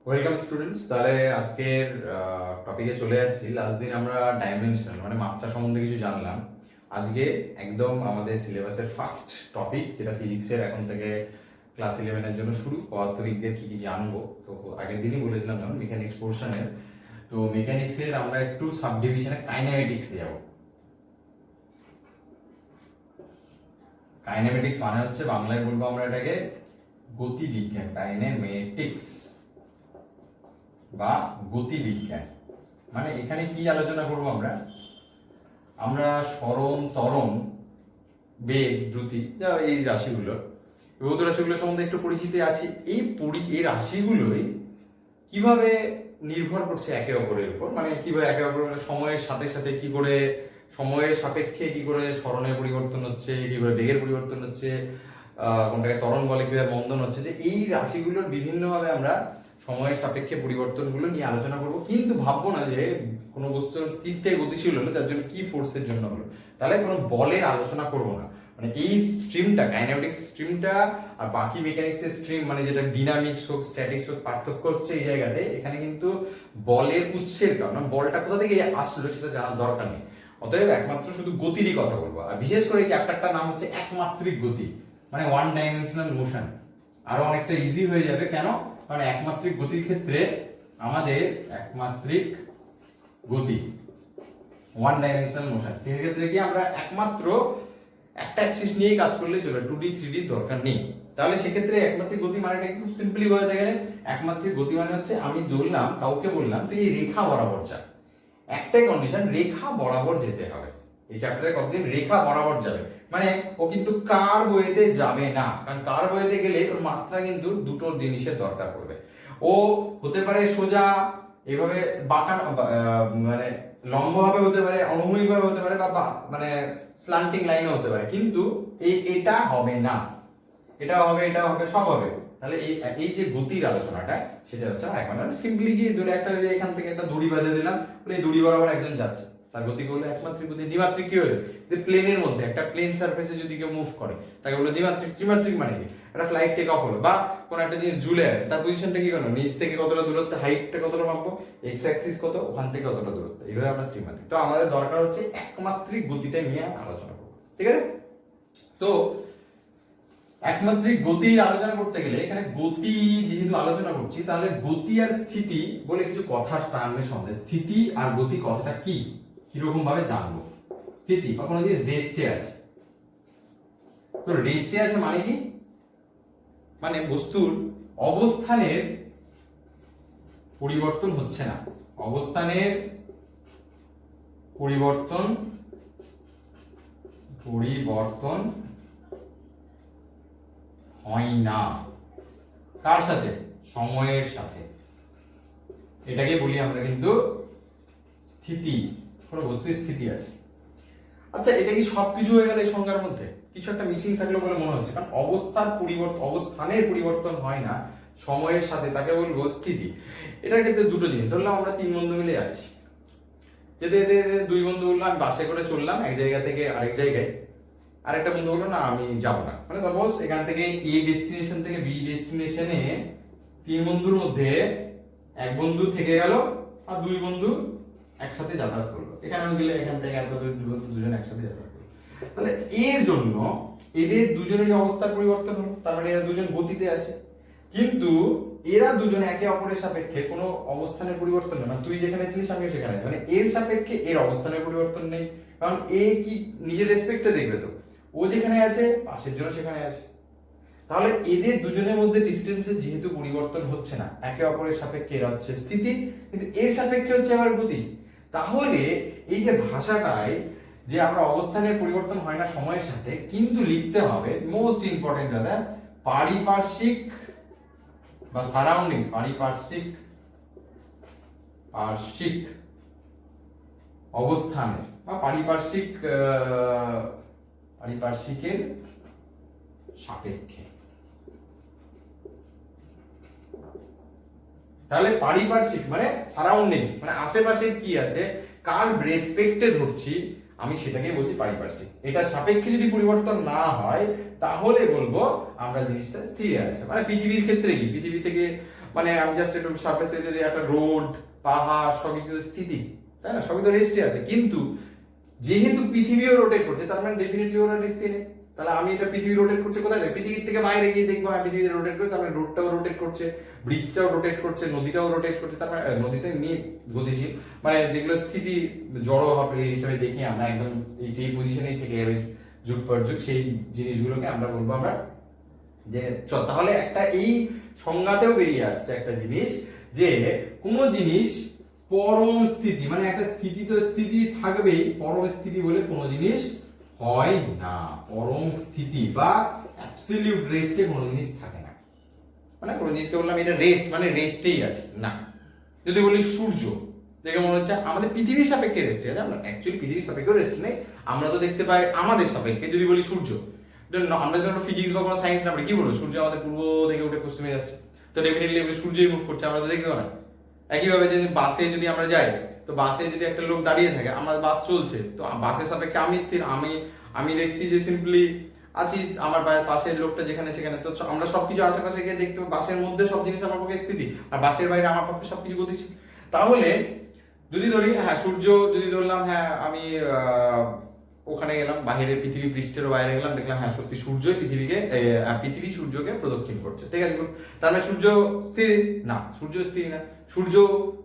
Welcome students. তাহলে আজকের টপিকে চলে আসছি। লাস্ট দিন আমরা ডাইমেনশন মানে মাত্রা সম্বন্ধে কিছু জানলাম। আজকে একদম আমাদের সিলেবাসের ফার্স্ট টপিক, যেটা ফিজিক্সের এখন থেকে ক্লাস 11-এর জন্য শুরু, পদার্থবিজ্ঞানের কি কি জানবো। তো আগের দিনই বলেছিলাম যেমন মেকানিক্স পোর্শনের, তো মেকানিক্সের আমরা একটু সাব ডিভিশনে কাইনেমেটিক্সে যাব। কাইনেমেটিক্স মানে হচ্ছে বাংলায় বলবো আমরা এটাকে গতিবিজ্ঞান, কাইনেমেটিক্স বা গতিবিজ্ঞান। মানে এখানে কি আলোচনা করব আমরা আমরা সরণ, ত্বরণ, বেগ, দ্রুতি, যা এই রাশিগুলো, ভৌত রাশিগুলো সম্বন্ধে একটু পরিচিতি আছে। এই রাশিগুলোই কিভাবে নির্ভর করছে একে অপরের উপর, মানে কিভাবে একে অপরের সময়ের সাথে সাথে কি করে, সময়ের সাপেক্ষে কি করে সরণের পরিবর্তন হচ্ছে, কি করে বেগের পরিবর্তন হচ্ছে, কোনটাকে ত্বরণ বলে, কিভাবে মন্দন হচ্ছে, যে এই রাশিগুলোর বিভিন্নভাবে আমরা সময়ের সাপেক্ষে পরিবর্তনগুলো নিয়ে আলোচনা করব। কিন্তু ভাববো না যে কোনো বস্তু স্থির থেকে গতিশীল হলো তার জন্য কি ফোর্সের জন্য হলো, তাহলে কোনো বলের আলোচনা করব না। মানে এই স্ট্রিমটা, কাইনেমেটিক্স স্ট্রিমটা আর বাকি মেকানিক্সের স্ট্রিম, মানে যেটা ডিনামিক্স হোক স্ট্যাটিক্স হোক, পার্থক্য হচ্ছে এই জায়গাতে। এখানে কিন্তু বলের উৎসের কারণ, বলটা কোথা থেকে আসলো সেটা জানার দরকার নেই। অতএব একমাত্র শুধু গতিরই কথা বলবো। আর বিশেষ করে এই চ্যাপ্টারটার নাম হচ্ছে একমাত্রিক গতি, মানে ওয়ান ডাইমেনশনাল মোশন। আরো অনেকটা ইজি হয়ে যাবে। কেন? কারণ একমাত্রিক গতির ক্ষেত্রে আমাদের একমাত্রিক গতি, ওয়ান ডাইমেনশনাল মোশন, ক্ষেত্রে কি আমরা একমাত্র একটা অ্যাক্সিস নিয়েই কাজ করলে চলে, 2D 3D দরকার নেই। তাহলে সেক্ষেত্রে একমাত্রিক গতি মানেটা খুব সিম্পলি বলে দেখেন, একমাত্রিক গতি মানে হচ্ছে আমি বললাম, কাউকে বললাম তুই এই রেখা বরাবর যা, একটাই কন্ডিশন, রেখা বরাবর যেতে হবে। এই চ্যাপ্টারে কতদিন রেখা বরাবর যাবে, মানে ও কিন্তু কার বইতে যাবে না। কারণ কার বইতে গেলে ওর মাত্রা কিন্তু দুটো জিনিসের দরকার পড়বে। ও হতে পারে সোজা এইভাবে বাঁকানো, মানে লম্বভাবে হতে পারে, অনুভূমিকভাবে হতে পারে, বা মানে স্ল্যান্টিং লাইনও হতে পারে, কিন্তু এটা হবে না। এটা হবে, এটা হবে, সব হবে। তাহলে এই যে গতির আলোচনাটা, সেটা হচ্ছে এখন সিম্পলি কি দূরে একটা, এখান থেকে একটা দড়ি বাঁধে দিলাম, এই দড়ি বরাবর একজন যাচ্ছে, তার গতি করলে একমাত্রিক গতি। দ্বিমাত্রিক কি হয়ে, যে প্লেনের মধ্যে একটা প্লেন সারফেসে যদি কেউ মুভ করে তাকে বলে দ্বিমাত্রিক। ত্রিমাত্রিক মানে কি, একটা ফ্লাইট টেক অফ হলো, বা কোন একটা জিনিস ঝুলে আছে, তার পজিশনটা কি করবো, নিচ থেকে কতটা দূরত্ব, হাইটটা কতটা মাপবো, এক্স অ্যাক্সিস কত, ওখান থেকে কতটা দূরত্ব, এইভাবে আমরা ত্রিমাত্রিক। তো আমাদের দরকার হচ্ছে একমাত্রিক গতিটা নিয়ে আলোচনা করবো, ঠিক আছে? তো একমাত্রিক গতির আলোচনা করতে গেলে এখানে গতি যেহেতু আলোচনা করছি, তাহলে গতি আর স্থিতি বলে কিছু কথার টার্মের সঙ্গে, স্থিতি আর গতি কথাটা কি, কিরকম ভাবে জানবো। স্থিতি বা কোনো জিনিস রেস্টে আছে, তো রেস্টে আছে মানে কি, মানে বস্তুর অবস্থানের পরিবর্তন হচ্ছে না, অবস্থানের পরিবর্তন হয় না। কার সাথে? সময়ের সাথে। এটাকে বলি আমরা কিন্তু স্থিতি, কোনো বস্তুর স্থিতি আছে। আচ্ছা, এটা কি সবকিছু হয়ে গেল এই সংজ্ঞার মধ্যে? কিছু একটা মিসিং থাকলো বলে মনে হচ্ছে, কারণ অবস্থানের পরিবর্তন হয় না সময়ের সাথে, তাকে বলবো স্থিতি। এটার ক্ষেত্রে দুটো জিনিস ধরলাম, আমরা তিন বন্ধু মিলে যাচ্ছি, যেতে যেতে দুই বন্ধু বললো আমি বাসে করে চললাম এক জায়গা থেকে আরেক জায়গায়, আরেকটা বন্ধু বললো না আমি যাবো না। মানে সাপোজ এখান থেকে এ ডেস্টিনেশন থেকে বি ডেস্টিনেশনে তিন বন্ধুর মধ্যে এক বন্ধু থেকে গেল আর দুই বন্ধু একসাথে যাতায়াত করলো, এখানে গেলে এখান থেকে এত দুজন একসাথে যাতায়াত করলো। তাহলে এর জন্য এদের দুজনেরই অবস্থার পরিবর্তন হলো, তার মানে এরা দুজন গতিতে আছে। কিন্তু এরা দুজন একে অপরের সাপেক্ষে কোনো অবস্থানের পরিবর্তন নেই, মানে তুই যেখানে ছিলিস আমিও সেখানে, মানে এর সাপেক্ষে এর অবস্থানের পরিবর্তন নেই। কারণ এ কি নিজের রেসপেক্টে দেখবে, তো ও যেখানে আছে পাশের জন্য সেখানে আছে। তাহলে এদের দুজনের মধ্যে ডিস্টেন্সের যেহেতু পরিবর্তন হচ্ছে না, একে অপরের সাপেক্ষে এরা হচ্ছে স্থিতি, কিন্তু এর সাপেক্ষে হচ্ছে আবার গতি। তাহলে এই যে ভাষাটায় যে আমরা অবস্থানের পরিবর্তন হয় না সময়ের সাথে, কিন্তু লিখতে হবে মোস্ট ইম্পর্টেন্ট দাদা পারিপার্শ্বিক বা সারাউন্ডিংস, পারিপার্শ্বিক অবস্থানের বা পারিপার্শ্বিকের সাপেক্ষে। তাহলে পারিপার্শ্বিক মানে সারাউন্ডিংস, মানে আশেপাশে কি আছে, কার রেসপেক্টে ধরছি আমি, সেটাকে বলছি পারিপার্শ্বিক। এটার সাপেক্ষে যদি পরিবর্তন না হয় তাহলে বলবো আমরা জিনিসটা স্থির আছে। মানে পৃথিবীর ক্ষেত্রে কি, পৃথিবী থেকে মানে আমি জাস্ট একটু সার্ফেসে যদি একটা রোড পাহাড় সবই কিন্তু স্থিতি, তাই না, সবই তো রেস্টে আছে। কিন্তু যেহেতু পৃথিবীও রোটেট করছে তার মানে ডেফিনেটলি ওরা রেস্টে নেই। তাহলে আমি এটা পৃথিবী রোটেট করছে কোথায়, পৃথিবীর থেকে বাইরে গিয়ে দেখবো হ্যাঁ পৃথিবীতে রোটেট করছে, তার মানে রোডটাও রোটেট করছে, ব্রিজটাও রোটেট করছে, নদীটাও রোটেট করছে, তার মানে নদীতে এমনি গতিশীল, মানে যেগুলো স্থিতি জড় হবে হিসেবে দেখি আমরা একদম এই সেই পজিশনেই থেকে যাবে যুগ পর যুগ, সেই জিনিসগুলোকে আমরা বলবো আমরা যে তাহলে একটা এই সংজ্ঞাতেও বেরিয়ে আসছে একটা জিনিস যে কোনো জিনিস পরম স্থিতি, মানে একটা স্থিতি তো স্থিতি থাকবেই, পরম স্থিতি বলে কোনো জিনিস হয় না। পরম স্থিতি বা অ্যাবসলিউট রেস্টে কোনো জিনিস থাকে না, মানে কোনো জিনিসকে বললাম এটা রেস্ট মানে রেস্টেই আছে না। যদি বলি সূর্য, দেখে মনে হচ্ছে আমাদের পৃথিবীর সাপেক্ষে রেস্টে আছে, আমরা অ্যাকচুয়ালি পৃথিবীর সাপেক্ষেও রেস্ট নেই, আমরা তো দেখতে পাই আমাদের সাপেক্ষে। যদি বলি সূর্য, আমরা যখন ফিজিক্স বা কোনো সায়েন্স আমরা কি বলবো, সূর্য আমাদের পূর্ব থেকে উঠে পশ্চিমে যাচ্ছে, তো ডেফিনেটলি সূর্যই মুভ করছে, আমরা তো দেখতে পাই না। একইভাবে যদি বাসে যদি আমরা যাই, তো বাসে যদি একটা লোক দাঁড়িয়ে থাকে, আমার বাস চলছে, তো বাসের সাপেক্ষে আমি স্থির, আমি দেখছি যে সিম্পলি আছি, আমার পাশের লোকটা যেখানে সেখানে, তো আমরা সবকিছু আশেপাশে গিয়ে দেখতে বাসের মধ্যে সব জিনিস আমার পক্ষে স্থিতি, আর বাসের বাইরে আমার পক্ষে সবকিছু গতিশীল। তাহলে যদি ধরি হ্যাঁ সূর্য, যদি ধরলাম হ্যাঁ আমি ওখানে গেলাম বাইরে, পৃথিবী পৃষ্ঠেরও বাইরে গেলাম, দেখলাম হ্যাঁ সত্যি সূর্যই পৃথিবী সূর্যকে প্রদক্ষিণ করছে, ঠিক আছে, তার মানে সূর্য স্থির না, সূর্য স্থির না, সূর্য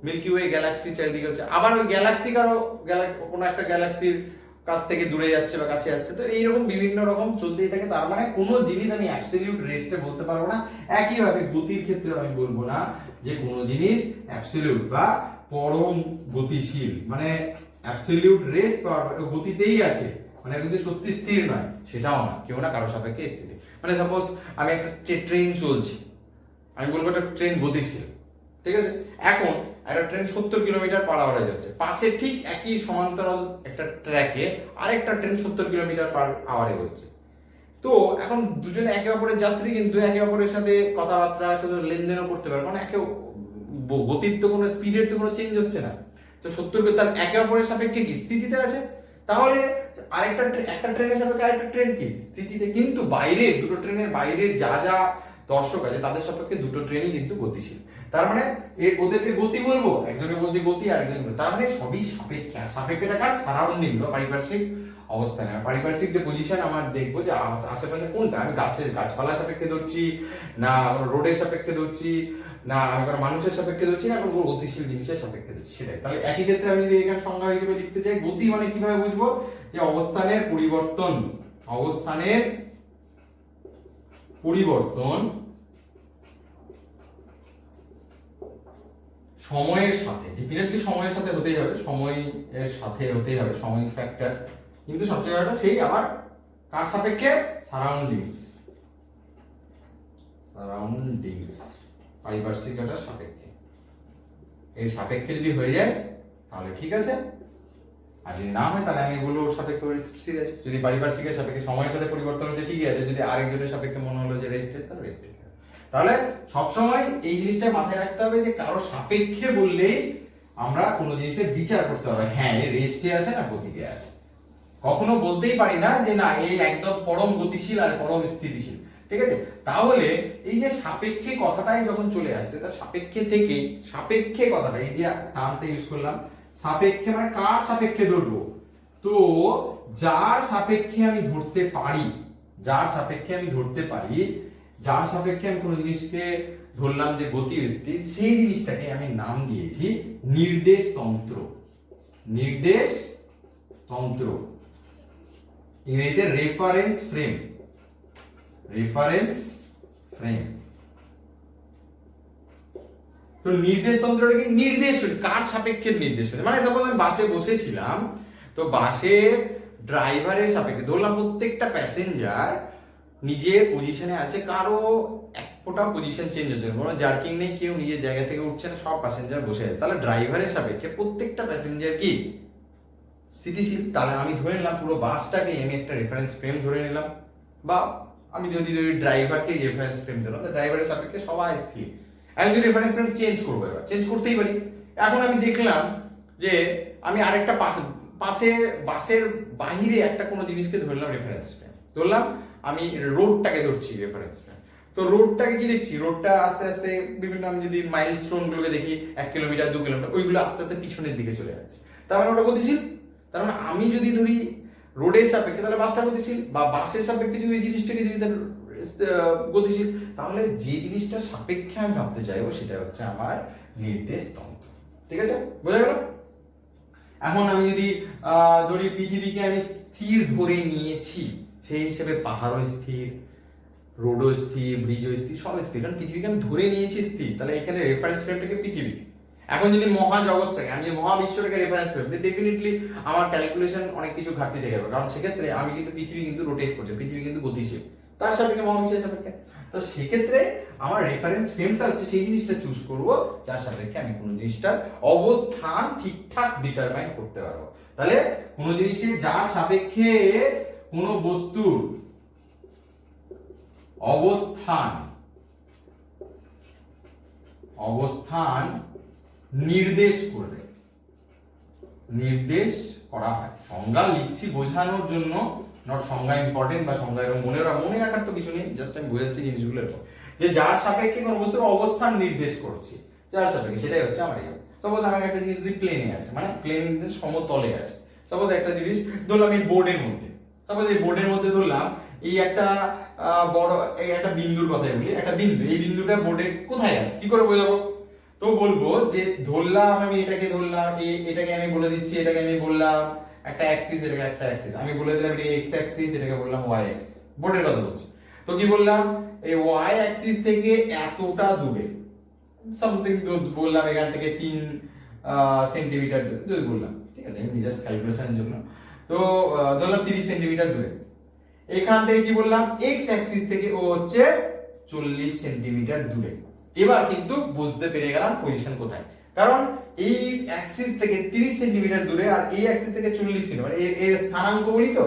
মিল্কি ওয়ে গ্যালাক্সি চারিদিকে হচ্ছে, আবার ওই গ্যালাক্সি কোনো একটা গ্যালাক্সির কাছ থেকে দূরে যাচ্ছে বা কাছে আসছে, তো এইরকম বিভিন্ন রকম চলতেই থাকে। তার মানে কোনো জিনিস আমি অ্যাবসলিউট রেস্টে বলতে পারবো না। একইভাবে গতির ক্ষেত্রে আমি বলবো না যে কোনো জিনিস অ্যাবসলিউট বা পরম গতিশীল, মানে অ্যাবসলিউট রেস্ট গতিতেই আছে, মানে কিন্তু সত্যি স্থির নয়, সেটাও না, কেউ না কারো সাপেক্ষে স্থিতি। মানে সাপোজ আমি একটা ট্রেন চলছি, আমি বলবো একটা ট্রেন গতিশীল, ঠিক আছে। এখন একটা ট্রেন 70 কিলোমিটার পার আওয়ারে যাচ্ছে, পাশে ঠিক একই সমান্তরাল একটা ট্র্যাকে আরেকটা ট্রেন 70 কিলোমিটার পার আওয়ারে হচ্ছে। তো এখন দুজনে একে অপরের যাত্রী, কিন্তু একে অপরের সাথে কথাবার্তা লেনদেনও করতে পারে, মানে গতির তো কোনো স্পিডের তো কোনো চেঞ্জ হচ্ছে না, তো 70 তার একে অপরের সাপেক্ষে কি স্থিতিতে আছে। তাহলে একটা ট্রেনের সাপেক্ষে আরেকটা ট্রেন কি স্থিতিতে, কিন্তু বাইরে দুটো ট্রেনের বাইরে যা যা দর্শক আছে তাদের সাপেক্ষে দুটো ট্রেনই কিন্তু গতিশীল। তার মানে ওদেরকে গতি বলবো, একজনে বলছে গতি আর একজন বলছে, তার মানে সবই সাপেক্ষে। সাপেক্ষটা কার, সারাউন্ডিং বা পারিপার্শ্বিক অবস্থানে, পারিপার্শ্বিক যে পজিশন আমার দেখবো যে আশেপাশে কোনটা, আমি গাছপালার সাপেক্ষে ধরছি না, রোডের সাপেক্ষে ধরছি না, আমি কোনো মানুষের সাপেক্ষে ধরছি না, কোনো গতিশীল জিনিসের সাপেক্ষে ধরছি, সেটাই। তাহলে একই ক্ষেত্রে আমি যদি এখানে সংজ্ঞা হিসেবে লিখতে চাই, গতি মানে কিভাবে বুঝবো, যে অবস্থানের পরিবর্তন সময়ের সাথে, ডেফিনেটলি সময়ের সাথে হতেই হবে, সময়ের সাথে হতেই হবে, সময় ফ্যাক্টর, কিন্তু সবচেয়ে বড়টা সেই আবার কার সাপেক্ষে, সারাউন্ডিংস পারিপার্শ্বিকতার সাপেক্ষে। এর সাপেক্ষে যদি হয়ে যায় তাহলে ঠিক আছে, আর যদি না হয় তাহলে আমি বলবো ওর সাপেক্ষে স্থির আছে। যদি পারিপার্শ্বিকের সাপেক্ষে সময়ের সাথে পরিবর্তন হচ্ছে ঠিকই আছে, যদি আরেকজনের সাপেক্ষে মনে হলো যে রেস্টেড, তাহলে রেস্টেড। তাহলে সবসময় এই জিনিসটা মাথায় রাখতে হবে যে কারো সাপেক্ষে বললেই আমরা কোনো জিনিসের বিচার করতে হবে, হ্যাঁ এ রেস্টে আছে না গতিতে আছে। কখনো বলতেই পারি না যে না এই একদম পরম গতিশীল আর পরম স্থিতিশীল, ঠিক আছে। তাহলে এই যে সাপেক্ষে কথাটাই যখন চলে আসছে, তার সাপেক্ষে থেকে সাপেক্ষে কথাটা, এই যে টার্মটা ইউজ করলাম, সাপেক্ষে মানে কার সাপেক্ষে ধরবো, তো যার সাপেক্ষে আমি ধরতে পারি, যার সাপেক্ষে আমি কোনো জিনিসকে ধরলাম যে গতি স্থির, সেই জিনিসটাকে আমি নাম দিয়েছি নির্দেশ তন্ত্র। ইংরেজিতে রেফারেন্স ফ্রেম। তো নির্দেশ তন্ত্রটা কি, নির্দেশ কার সাপেক্ষে নির্দেশ হচ্ছে, মানে সাপোজ আমি বাসে বসেছিলাম, তো বাসে ড্রাইভারের সাপেক্ষে ধরলাম প্রত্যেকটা প্যাসেঞ্জার নিজের পজিশনে আছে, কারো এক ফোঁটা পজিশন চেঞ্জ হচ্ছে না, কোনো জার্কিং নেই, কেউ নিজের জায়গা থেকে উঠছে না, সব প্যাসেঞ্জার বসে আছে, তাহলে ড্রাইভারের সাপেক্ষে প্রত্যেকটা প্যাসেঞ্জার কি স্থিতিশীল। তাহলে আমি ধরে নিলাম পুরো বাসটাকে আমি একটা রেফারেন্স ফ্রেম ধরে নিলাম, বা আমি যদি ড্রাইভারকে রেফারেন্স ফ্রেম দিলাম, ড্রাইভারের সাপেক্ষে সবাই স্থির। আমি যদি রেফারেন্স ফ্রেম চেঞ্জ করবো, এবার চেঞ্জ করতেই পারি। এখন আমি দেখলাম যে আমি আরেকটা পাশে বাসের বাহিরে একটা কোনো জিনিসকে ধরলাম রেফারেন্স ফ্রেম, ধরলাম আমি রোডটাকে ধরছি রেফারেন্স ফ্রেম, তো রোডটাকে কি দেখছি, রোডটা আস্তে আস্তে বিভিন্ন, আমি যদি মাইলস্টোন গুলোকে দেখি 1 কিলোমিটার 2 কিলোমিটার, ওইগুলো আস্তে আস্তে পিছনের দিকে চলে যাচ্ছে, তার মানে ওটা গতিশীল। তার মানে আমি যদি ধরি রোডের সাপেক্ষে তাহলে বাসটা গতিশীল, বা বাসের সাপেক্ষে যদি এই জিনিসটাকে যদি গতিশীল, তাহলে যে জিনিসটা সাপেক্ষে আমি ভাবতে চাইবো সেটা হচ্ছে আমার নির্দেশ তন্ত্র। ঠিক আছে, বোঝা গেল? এখন আমি যদি ধরি পৃথিবীকে আমি স্থির ধরে নিয়েছি, সেই হিসেবে পাহাড়ও স্থির, রোডও স্থির, ব্রিজও স্থির, সব স্থির, কারণ পৃথিবীকে আমি ধরে নিয়েছি স্থির, তাহলে এখানে রেফারেন্স ফ্রেমটাকে পৃথিবী। এখন যদি মহাজগৎটাকে, আমি যে মহাবিশ্বটাকে রেফারেন্স ফ্রেম, ডেফিনেটলি আমার ক্যালকুলেশন অনেক কিছু ঘাটতি থেকে যাবে, কারণ সেক্ষেত্রে আমি কিন্তু পৃথিবী কিন্তু রোটেট করছে, পৃথিবী কিন্তু গতিশীল, তার সাপেক্ষে মহাবিশ্বের সাপেক্ষে। তো সেক্ষেত্রে আমার রেফারেন্স ফ্রেমটা হচ্ছে সেই জিনিসটা চুজ করব যার সাপেক্ষে আমি কোনো জিনিসটার অবস্থান ঠিকঠাক ডিটারমাইন করতে পারবো। তাহলে কোনো জিনিসের যার সাপেক্ষে কোনো বস্তুর অবস্থান নির্দেশ করা হয়। সংজ্ঞা লিখছি বোঝানোর জন্য, নট সংজ্ঞা ইম্পর্টেন্ট বা সংজ্ঞা এরকম মনে রাখার তো কিছু নেই, জাস্ট আমি বোঝাচ্ছি জিনিসগুলোর যে যার সাপেক্ষে কোনো বস্তুর অবস্থান নির্দেশ করছি, যার সাপেক্ষে, সেটাই হচ্ছে আমার এই। সাপোজ আমার একটা জিনিস যদি প্লেনে আছে, মানে প্লেন সমতলে আছে, সাপোজ একটা জিনিস ধরলাম এই বোর্ডের মধ্যে, সাপোজ এই বোর্ডের মধ্যে ধরলাম এই একটা বড়, এই একটা বিন্দুর কথাই বলি, একটা বিন্দু, এই বিন্দুটা বোর্ডের কোথায় আছে কি করে বোঝাবো? তো বলবো যে ধরলাম, আমি এটাকে ধরলাম, এটাকে আমি বলে দিচ্ছি, এটাকে আমি বললাম একটা অ্যাক্সিস, এটাকে একটা অ্যাক্সিস, আমি বলে দিলাম এটা এক্স অ্যাক্সিস, এটাকে বললাম ওয়াই অ্যাক্সিস, বোর্ডের কথা বলছি। তো কি বললাম, এই ওয়াই অ্যাক্সিস থেকে এতটা দূরে সামথিং বললাম, এখান থেকে 3 সেন্টিমিটার দূরে যদি বললাম, ঠিক আছে, আমি জাস্ট ক্যালকুলেশনের জন্য, তো ধরলাম 30 সেন্টিমিটার দূরে। এখান থেকে কি বললাম, এক্স অ্যাক্সিস থেকে ও হচ্ছে 40 সেন্টিমিটার দূরে। এবার কিন্তু বুঝতে পেরে গেলাম পজিশন কোথায়, কারণ এই অ্যাক্সিস থেকে 30 সেন্টিমিটার দূরে আর এই অ্যাক্সিস থেকে 40 সেন্টিমিটার, এর স্থানাঙ্ক বলি তো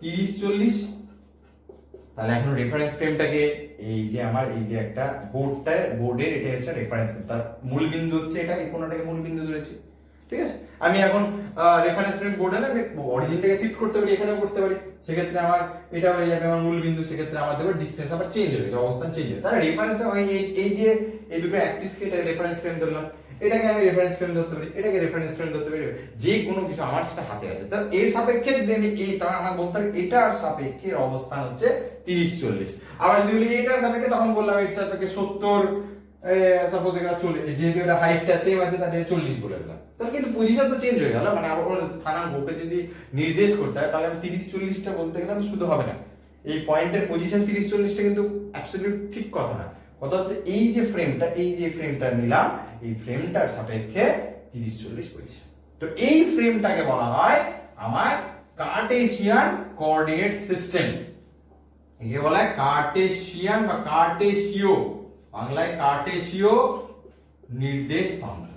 30 40। তাহলে এখন রেফারেন্স ফ্রেমটাকে, এই যে আমার এই যে একটা বোর্ডের এটা হচ্ছে রেফারেন্স ফ্রেম, তার মূল বিন্দু হচ্ছে এটা, এই কোণাটাকে মূল বিন্দু ধরেছি। ঠিক আছে, আমি এখন রেফারেন্স ফ্রেম বোর্ডে না, আমি অরিজিনটাকে শিফট করতে পারি, এখানেও করতে পারি, সেক্ষেত্রে আমার এটা হয়ে যাবে আমার মূল বিন্দু, সেক্ষেত্রে আমার দেখো ডিসটেন্স আবার চেঞ্জ হয়ে যাবে, অবস্থান চেঞ্জ হবে। তাহলে রেফারেন্স এই যে এই দুটো অ্যাক্সিসকে এটা রেফারেন্স ফ্রেম ধরলাম, এটাকে আমি রেফারেন্স ফ্রেম ধরতে পারি, এটাকে রেফারেন্স ফ্রেম ধরতে পারি, যে কোনো কিছু আমার সেটা হাতে আছে। তো এর সাপেক্ষে এই, তার আমার বলতে হবে এটার সাপেক্ষে অবস্থান হচ্ছে 30 40। আবার যদি এটার সাপেক্ষে, তখন বললাম এর সাপেক্ষে 70, সাপোজ এটা 40, যেহেতু এটা হাইটটা সেম আছে তাহলে 40 বলে দিলাম। তাহলে কিন্তু পজিশন তো চেঞ্জ হয়ে গেল, মানে আমার স্থানাঙ্ককে যদি নির্দেশ করতে হয় তাহলে আমি 30 40টা বলতে গেলে আমি শুধু হবে না, এই পয়েন্টের পজিশন 30 40টা কিন্তু অ্যাবসলিউট ঠিক কথা না। কথা হচ্ছে এই যে ফ্রেমটা নিলাম, এই ফ্রেমটার সাপেক্ষে 30 40 পজিশন। তো এই ফ্রেমটাকে বলা হয় আমার কার্টেসিয়ান কোঅর্ডিনেট সিস্টেম। একে বলা হয় কার্টেসিয়ান বা কার্টেসীয়, বাংলায় কার্টেসীয় নির্দেশ তন্ত্র।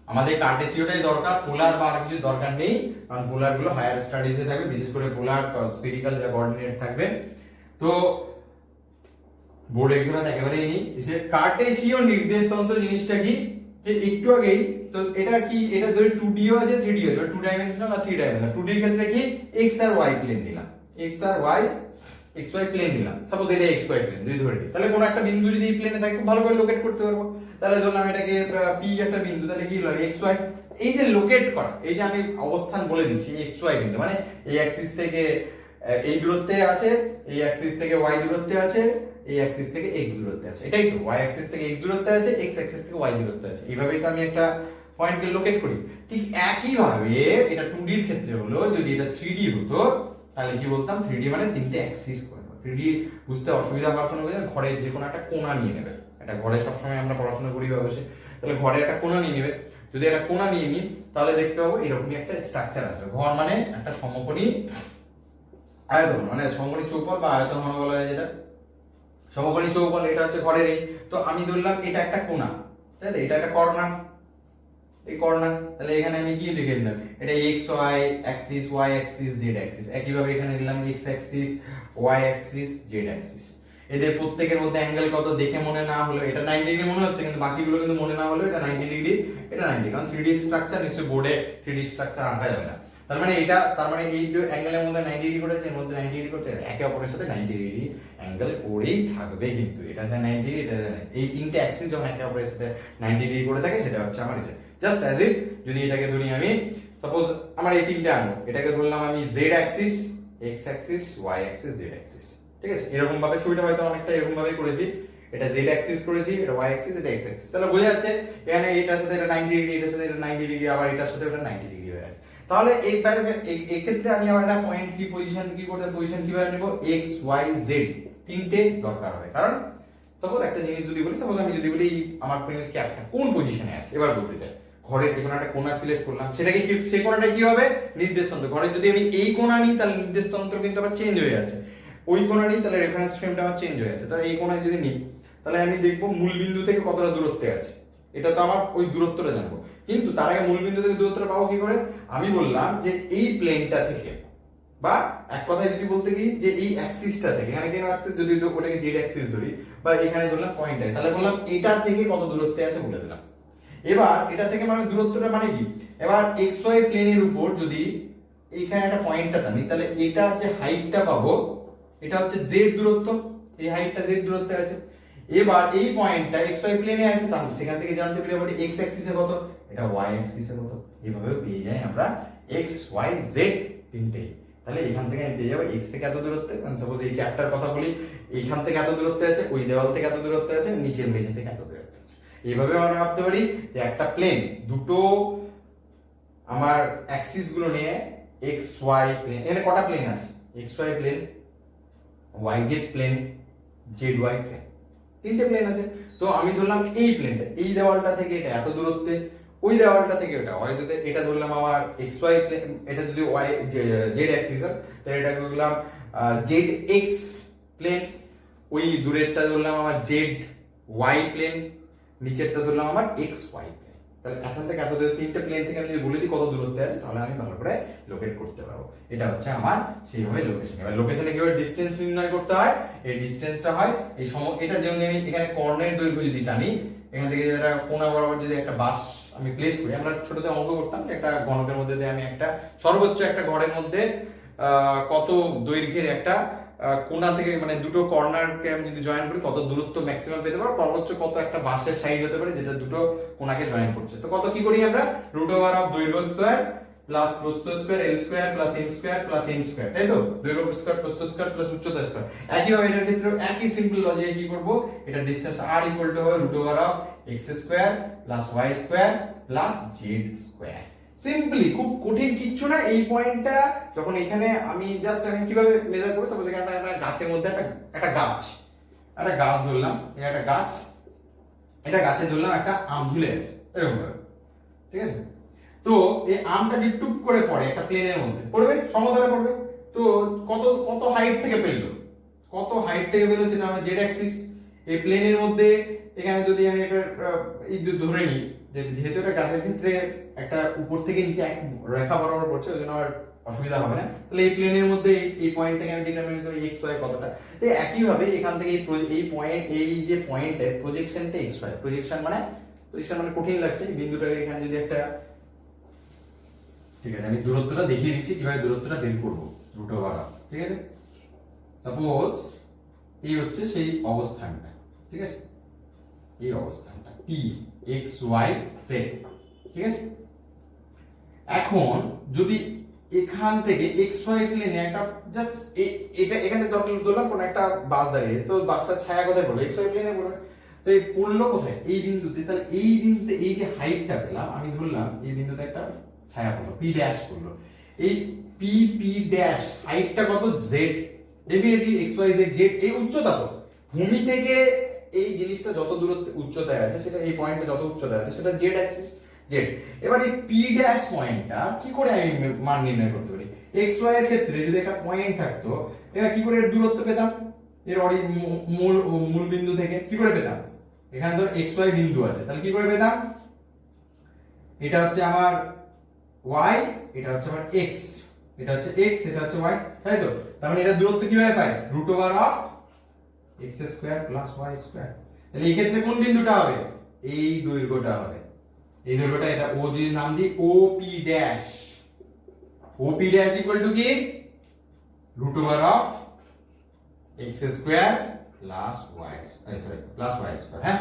আমাদের কার্টেসীয়টাই দরকার, পোলার বা আর কিছু দরকার নেই, কারণ পোলার গুলো হায়ার স্টাডিজে থাকবে, বিশেষ করে পোলার স্ফেরিক্যাল যা কোঅর্ডিনেট থাকবে। তো বোর্ড এক্সামে একেবারেই নেই। যে কার্টেসীয় নির্দেশ তন্ত্র জিনিসটা কি, যে একটু আগেই তো এটা কি, এটা ধরে 2D ও আছে 3D ও আছে, 2 ডাইমেনশনাল আর 3 ডাইমেনশনাল। 2D এর ক্ষেত্রে কি x আর y প্লেন নিলাম, x আর y xy প্লেন নিলাম, সাপোজ এটা xy প্লেন যদি ধরে নিই, তাহলে কোন একটা বিন্দু যদি এই প্লেনে থাকে ভালো করে লোকেট করতে পারবো। তাহলে ধরলাম এটাকে p একটা বিন্দু, তাহলে কি হলো xy, এই যে লোকেট করা, এই যে আমি অবস্থান বলে দিচ্ছি xy বিন্দু, মানে এই অ্যাক্সিস থেকে এই দূরত্বে আছে, এই অ্যাক্সিস থেকে y দূরত্বে আছে, এই অ্যাক্সিস থেকে x দূরত্বে আছে, এটাই তো, y অ্যাক্সিস থেকে x দূরত্বে আছে, x অ্যাক্সিস থেকে y দূরত্বে আছে। এইভাবেই তো আমি একটা পয়েন্টকে লোকেট করি। ঠিক একই ভাবে এটা 2D এর ক্ষেত্রে হলো, যদি এটা 3D হতো তাহলে কি বলতাম, 3D মানে তিনটে অ্যাক্সিস করে। 3D বুঝতে অসুবিধা হওয়ার কোনো কারণে ঘরের যে কোনো একটা কোণা নিয়ে নেবে, এটা ঘরে সবসময় আমরা পড়াশোনা করি অবশ্যই, তাহলে ঘরে একটা কোণা নিয়ে নেবে। যদি একটা কোণা নিয়ে নিই তাহলে দেখতে পাবো এরকমই একটা স্ট্রাকচার আছে। ঘর মানে একটা সমকোণী আয়তন, মানে সমকোণী চৌপল বা আয়তন বলা হয় যেটা, সমকোণী চৌপল, এটা হচ্ছে ঘরের এই। তো আমি ধরলাম এটা একটা কোণা, তাই তো, এটা একটা কর্নার, এই কর্নার, তাহলে এখানে আমি কি লিখে দিলাম, এটা X Y axis, Y axis, Z axis. একইভাবে এখানে নিলাম X axis, Y axis, Z axis. এদের প্রত্যেকের মধ্যে অ্যাঙ্গেল কত দেখে মনে না হলো, এটা 90 ডিগ্রি মনে হচ্ছে, কিন্তু বাকিগুলো কিন্তু মনে না হলো এটা 90 ডিগ্রি, এটা 90, কারণ 3D স্ট্রাকচার নিশ্চয়ই বোর্ডে 3D স্ট্রাকচার আঁকা যাবে না। তার মানে এই যে অ্যাঙ্গেলের মধ্যে 90 ডিগ্রি করেছে, এর মধ্যে 90 ডিগ্রি করছে, একে অপরের সাথে 90 ডিগ্রি অ্যাঙ্গেল করেই থাকবে কিন্তু। এটা যে 90 ডিগ্রি, এটা এই তিনটে অ্যাক্সিস যখন একে অপরের সাথে 90 ডিগ্রি করে থাকে সেটা হচ্ছে আমার ইসে। জাস্ট অ্যাজ ইফ যদি এটাকে ধরি আমি, সাপোজ আমার এই তিনটে আঙ্গুল, এটাকে ধরলাম আমি Z axis, X axis, Y axis, Z axis, ঠিক আছে? এরকম ভাবে ছবিটা হয়তো অনেকটা এরকম ভাবেই করেছি, এটা জেড অ্যাক্সিস করেছি, এটা ওয়াই অ্যাক্সিস, এটা এক্স অ্যাক্সিস। তাহলে বোঝা যাচ্ছে এখানে এটার সাথে এটা 90 ডিগ্রি, এটার সাথে এটা 90 ডিগ্রি, আবার এটার সাথে এটা 90 ডিগ্রি হয়ে আছে। তাহলে এই ক্ষেত্রে আমি আবার একটা পয়েন্ট কি পজিশন কিভাবে নেব, এক্স ওয়াই জেড তিনটে দরকার হয়। কারণ সাপোজ একটা জিনিস যদি বলি, সাপোজ আমি যদি বলি আমার পেনের ক্যাপটা কোন পজিশনে আছে, এবার বলতে চাই ঘরের যে কোনো একটা কোণা সিলেক্ট করলাম, সেটাকে কি সেই কোণাটা কি হবে, নির্দেশতন্ত্র। ঘরের যদি আমি এই কোণা নিই তাহলে নির্দেশতন্ত্র কিন্তু আবার চেঞ্জ হয়ে যাচ্ছে, ওই কোণা নিই তাহলে রেফারেন্স ফ্রেমটা আমার চেঞ্জ হয়ে যাচ্ছে। তাহলে এই কোণায় যদি নিই তাহলে আমি দেখবো মূল বিন্দু থেকে কতটা দূরত্বে আছে, এটা তো আমার ওই দূরত্বটা জানবো। কিন্তু তার আগে মূল বিন্দু থেকে দূরত্বটা পাবো কি করে, আমি বললাম যে এই প্লেনটা থেকে, বা এক কথায় যদি বলতে কি যে এই অ্যাক্সিসটা থেকে, এখানে কেন অ্যাক্সিস, যদি ওটাকে জেড অ্যাক্সিস ধরি বা এখানে ধরলাম পয়েন্টটা, তাহলে বললাম এটা থেকে কত দূরত্বে আছে বলে দিলাম। এবার এটা থেকে মানে দূরত্বটা মানে কি, এবার এক্স ওয়াই প্লেনের উপর যদি এইখানে একটা পয়েন্টটা টানি, তাহলে এটা যে হাইটটা পাবো এটা হচ্ছে জেড দূরত্ব, এই হাইটটা জেড দূরত্বে আছে। এবার এই পয়েন্টটা এক্স ওয়াই প্লেনে আছে, তাহলে সেখান থেকে জানতে পারি আবার এক্স অ্যাক্সিসে কত, এটা ওয়াই অ্যাক্সিসে কত, এইভাবে পেয়ে যাই আমরা এক্স ওয়াই জেড তিনটে। তাহলে এখান থেকে আমি পেয়ে যাবো এক্স থেকে এত দূরত্বে, মানে সাপোজ এই ক্যাপটার কথা বলি, এইখান থেকে এত দূরত্বে আছে, ওই দেওয়াল থেকে এত দূরত্বে আছে, নিচের মেঝে থেকে এত দূরত্বে আছে। এইভাবে আমরা ভাবতে পারি যে একটা প্লেন দুটো আমার অ্যাক্সিস গুলো নিয়ে এক্স ওয়াই প্লেন, এখানে কটা প্লেন আছে, X Y plane, Y Z plane, Z Y plane, তিনটে প্লেন আছে। তো আমি ধরলাম এই প্লেনটা, এই দেওয়ালটা থেকে এটা এত দূরত্বে, ওই দেওয়ালটা থেকে এটা ওয়াই, যদি এটা ধরলাম আমার এক্স ওয়াই প্লেন, এটা যদি ওয়াই জেড অ্যাক্সিস হয় তাহলে এটা ধরলাম জেড এক্স প্লেন, ওই দূরেরটা ধরলাম আমার জেড ওয়াই প্লেন, নিচেরটা ধরলাম আমার এক্স ওয়াই প্লেন। তাহলে এখন থেকে এত দূরে তিনটে প্লেন থেকে আমি যদি বলে দিই কত দূরত্বে আছে, তাহলে আমি ভালো করে লোকেট করতে পারবো। এটা হচ্ছে আমার সেইভাবে লোকেশন। এবার লোকেশনে কিভাবে ডিসটেন্স নির্ণয় করতে হয়, এই ডিসটেন্সটা হয় এই এটা যেমন আমি এখানে কর্ণের দৈর্ঘ্য যদি টানি, এখান থেকে যদি একটা কোণা বরাবর যদি একটা বাস আমি প্লেস করি, আমরা ছোটতে অঙ্ক করতাম যে একটা ঘনকের মধ্যে দিয়ে আমি একটা সর্বোচ্চ একটা ঘরের মধ্যে কত দৈর্ঘ্যের একটা কোণা থেকে, মানে দুটো কর্নারকে আমি যদি জয়েন করি কত দূরত্ব ম্যাক্সিমাম পেতে পারবো, সর্বোচ্চ কত একটা বাসের সাইজ হতে পারে যেটা দুটো কোণাকে জয়েন করছে। তো কত কি করি আমরা, রুট ওভার অফ দৈর্ঘ্য স্কয়ার প্লাস প্রস্থ square, l square plus m square plus n square, তাই তো, দৈর্ঘ্য স্কয়ার প্রস্থ স্কয়ার প্লাস উচ্চতা স্কয়ার। একইভাবে এটার ক্ষেত্রেও একই সিম্পল লজিকে কি করব, এটা ডিসটেন্স r ইকুয়াল টু হবে root over of X square plus Y square plus Z square. Simply, খুব কঠিন কিচ্ছু না। এই পয়েন্টটা যখন এখানে আমি জাস্ট আমি কিভাবে মেজার করব, সাপোজ এখানে একটা গাছের মধ্যে একটা গাছ ধরলাম, এই একটা গাছ, এটা গাছে ধরলাম একটা আম ঝুলে আছে এরকম ভাবে, ঠিক আছে? তো এই আমটা যে টুপ করে পড়ে একটা প্লেনের মধ্যে পড়বে, সমতলে পড়বে, তো কত কত হাইট থেকে পেলো, সেটা আমার জেড অ্যাক্সিস। এই প্লেনের মধ্যে এখানে যদি আমি একটা এই ধরে নিই যে যেহেতু এটা গাছের ক্ষেত্রে একটা উপর থেকে নিচে এক রেখা বরাবর পড়ছে, ওই জন্য আর অসুবিধা হবে না। তাহলে এই প্লেনের মধ্যে এই পয়েন্টটাকে আমি ডিটারমিন করি এক্স ওয়াই কতটা। তো একইভাবে এখান থেকে এই পয়েন্ট, এই যে পয়েন্টের প্রজেকশনটা এক্স ওয়াই, প্রজেকশন মানে কঠিন লাগছে, এই বিন্দুটাকে এখানে যদি একটা, ঠিক আছে আমি দূরত্বটা দেখিয়ে দিচ্ছি কিভাবে দূরত্বটা বের করবো, রুট ওভার অফ, ঠিক আছে? সাপোজ এই হচ্ছে সেই অবস্থানটা, ঠিক আছে, এই অবস্থানটা পি এক্স ওয়াই জেড, ঠিক আছে? এখন যদি এখান থেকে এক্স ওয়াই প্লেনে একটা জাস্ট এটা এখানে ধরলাম কোন একটা বাস দাঁড়িয়ে, তো বাসটার ছায়া কোথায় পড়লো, এক্স ওয়াই প্লেনে পড়বে। তো এই পড়লো কোথায়, এই বিন্দুতে। তাহলে এই বিন্দুতে এই যে হাইটটা পেলাম, আমি ধরলাম এই বিন্দুতে একটা ছায়া পড়লো, পি ড্যাশ পড়লো। এই পি ড্যাশ হাইটটা কত, Z, definitely X Y Z, Z এই উচ্চতা। তো ভূমি থেকে এই জিনিসটা যত দূরত্বে উচ্চতায় আছে, সেটা এই পয়েন্টে যত উচ্চতায় আছে সেটা জেড অ্যাক্সিস, জেড। এবার এই পি ড্যাশ পয়েন্টটা কি করে আমি মান নির্ণয় করতে পারি, এক্স ওয়াই এর ক্ষেত্রে যদি একটা পয়েন্ট থাকতো, এবার কি করে এর দূরত্ব পেতাম, এর মূল বিন্দু থেকে কি করে পেতাম, এখানে ধর এক্স ওয়াই বিন্দু আছে, তাহলে কি করে পেতাম, এটা হচ্ছে আমার y, এটা হচ্ছে আমার x, এটা হচ্ছে x, এটা হচ্ছে y, তাই তো? তার মানে এটা দূরত্ব কিভাবে পাই, root over of x square plus y square. তাহলে এই ক্ষেত্রে কোন বিন্দুটা হবে, এই দৈর্ঘ্যটা হবে, এই দৈর্ঘ্যটা, এটা ও যদি নাম দিই ও পি ড্যাশ, ও ওপি ড্যাশ ইকুয়াল টু কি root over of x square plus y sorry plus y square, হ্যাঁ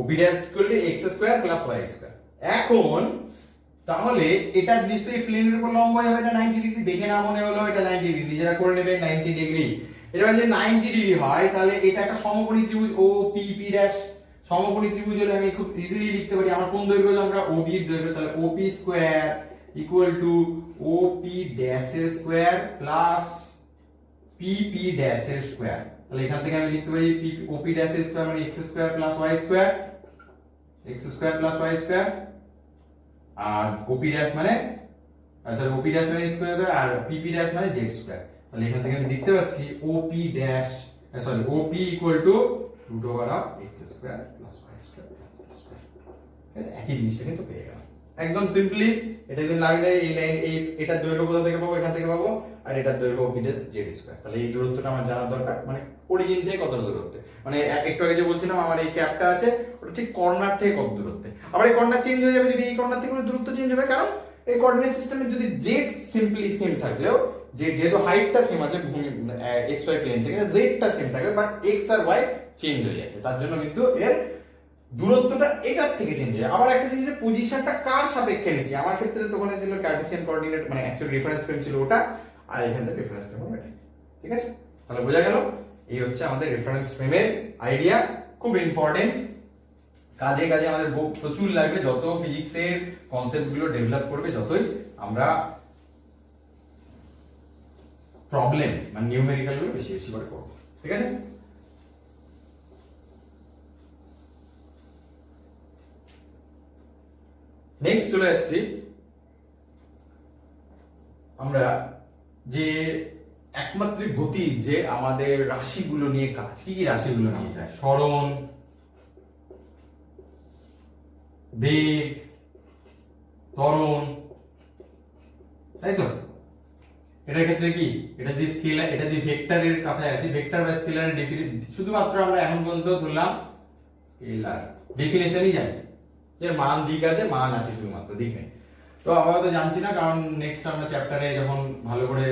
OP dash equal to x square plus y square. এখন তাহলে এটা নিশ্চয়ই প্লেনের উপর লম্ব হবে, এটা 90 ডিগ্রি, দেখে না মনে হলো এটা 90 ডিগ্রি, নিজেরা করে নেবে 90 ডিগ্রি। এটা যদি 90 ডিগ্রি হয় তাহলে এটা একটা সমকোণী ত্রিভুজ ও পি পি ড্যাশ, সমকোণী ত্রিভুজ হলে আমি খুব ইজিলি লিখতে পারি আমার কোন দৈর্ঘ্য আমরা OB এর দৈর্ঘ্য, তাহলে OP square equal to OP dash এর স্কয়ার প্লাস PP ড্যাশ এর স্কয়ার। তাহলে এখান থেকে আমি লিখতে পারি OP ড্যাশ এর স্কয়ার মানে x square plus y square, x square plus y square, আর OP ড্যাশ মানে সরি OP ড্যাশ মানে স্কয়ার আর PP ড্যাশ মানে z স্কয়ার। তাহলে এখান থেকে আমি দেখতে পাচ্ছি OP dash sorry OP equal to root over of x square plus y square plus z square. একই জিনিসটা কিন্তু পেয়ে গেলাম একদম সিম্পলি। এটা যদি লাগলে এই লাইন এই এটার দৈর্ঘ্য কোথা থেকে পাবো, এখান থেকে পাবো, আর এটার দৈর্ঘ্য OP ড্যাশ z স্কয়ার। তাহলে এই দূরত্বটা আমার জানা দরকার, মানে অরিজিন থেকে কত দূরত্বে, মানে একটু আগে যে বলছিলাম আমার এই ক্যাপটা আছে ওটা ঠিক কর্নার থেকে কত দূরত্বে। আবার এই কর্নার চেঞ্জ হয়ে যাবে যদি এই কর্নার থেকে দূরত্ব চেঞ্জ হবে, কারণ এই কোঅর্ডিনেট সিস্টেমে যদি z সিম্পলি সেম থাকলেও যেহেতু হাইটটা সেম আছে ভূমি x y প্লেন থেকে, z টা সেম থাকবে বাট x আর y চেঞ্জ হয়ে যাচ্ছে, তার জন্য কিন্তু এর দূরত্বটা এটার থেকে চেঞ্জ হয়ে যায়। আবার একটা জিনিস পজিশনটা কার সাপেক্ষে নিচ্ছি, আমার ক্ষেত্রে তখন ছিল কার্টেসিয়ান কোঅর্ডিনেট মানে অ্যাকচুয়াল রেফারেন্স ফ্রেম ছিল ওটা, আর এখান থেকে রেফারেন্স ফ্রেম এটা, ঠিক আছে। তাহলে বোঝা গেল এই হচ্ছে আমাদের রেফারেন্স ফ্রেমের আইডিয়া, খুব ইম্পর্টেন্ট, কাজে কাজে আমাদের প্রচুর লাগবে। যত ফিজিক্সের কনসেপ্টগুলো ডেভেলপ করবে, যতই আমরা প্রবলেম মানে নিউমেরিক্যাল গুলো বেশি বেশি করে করব, ঠিক আছে। নেক্সট চলে আসছি আমরা যে একমাত্রিক গতি যে আমাদের রাশিগুলো নিয়ে কাজ, কি কি রাশিগুলো নিয়ে যায়, সরণ, বেগ, ত্বরণ, তাই তো। এটার ক্ষেত্রে কি এটা দিয়ে স্কেলার, এটা দিয়ে ভেক্টরের কথায় আসি, ভেক্টর বা স্কেলারের শুধুমাত্র আমরা এখন পর্যন্ত ধরলাম স্কেলার ডেফিনেশনই জানি, এর মান দিক আছে, মান আছে, শুধুমাত্র দিক নেই। তো আপাতত জানছি না, কারণ নেক্সট আমরা চ্যাপ্টারে যখন ভালো করে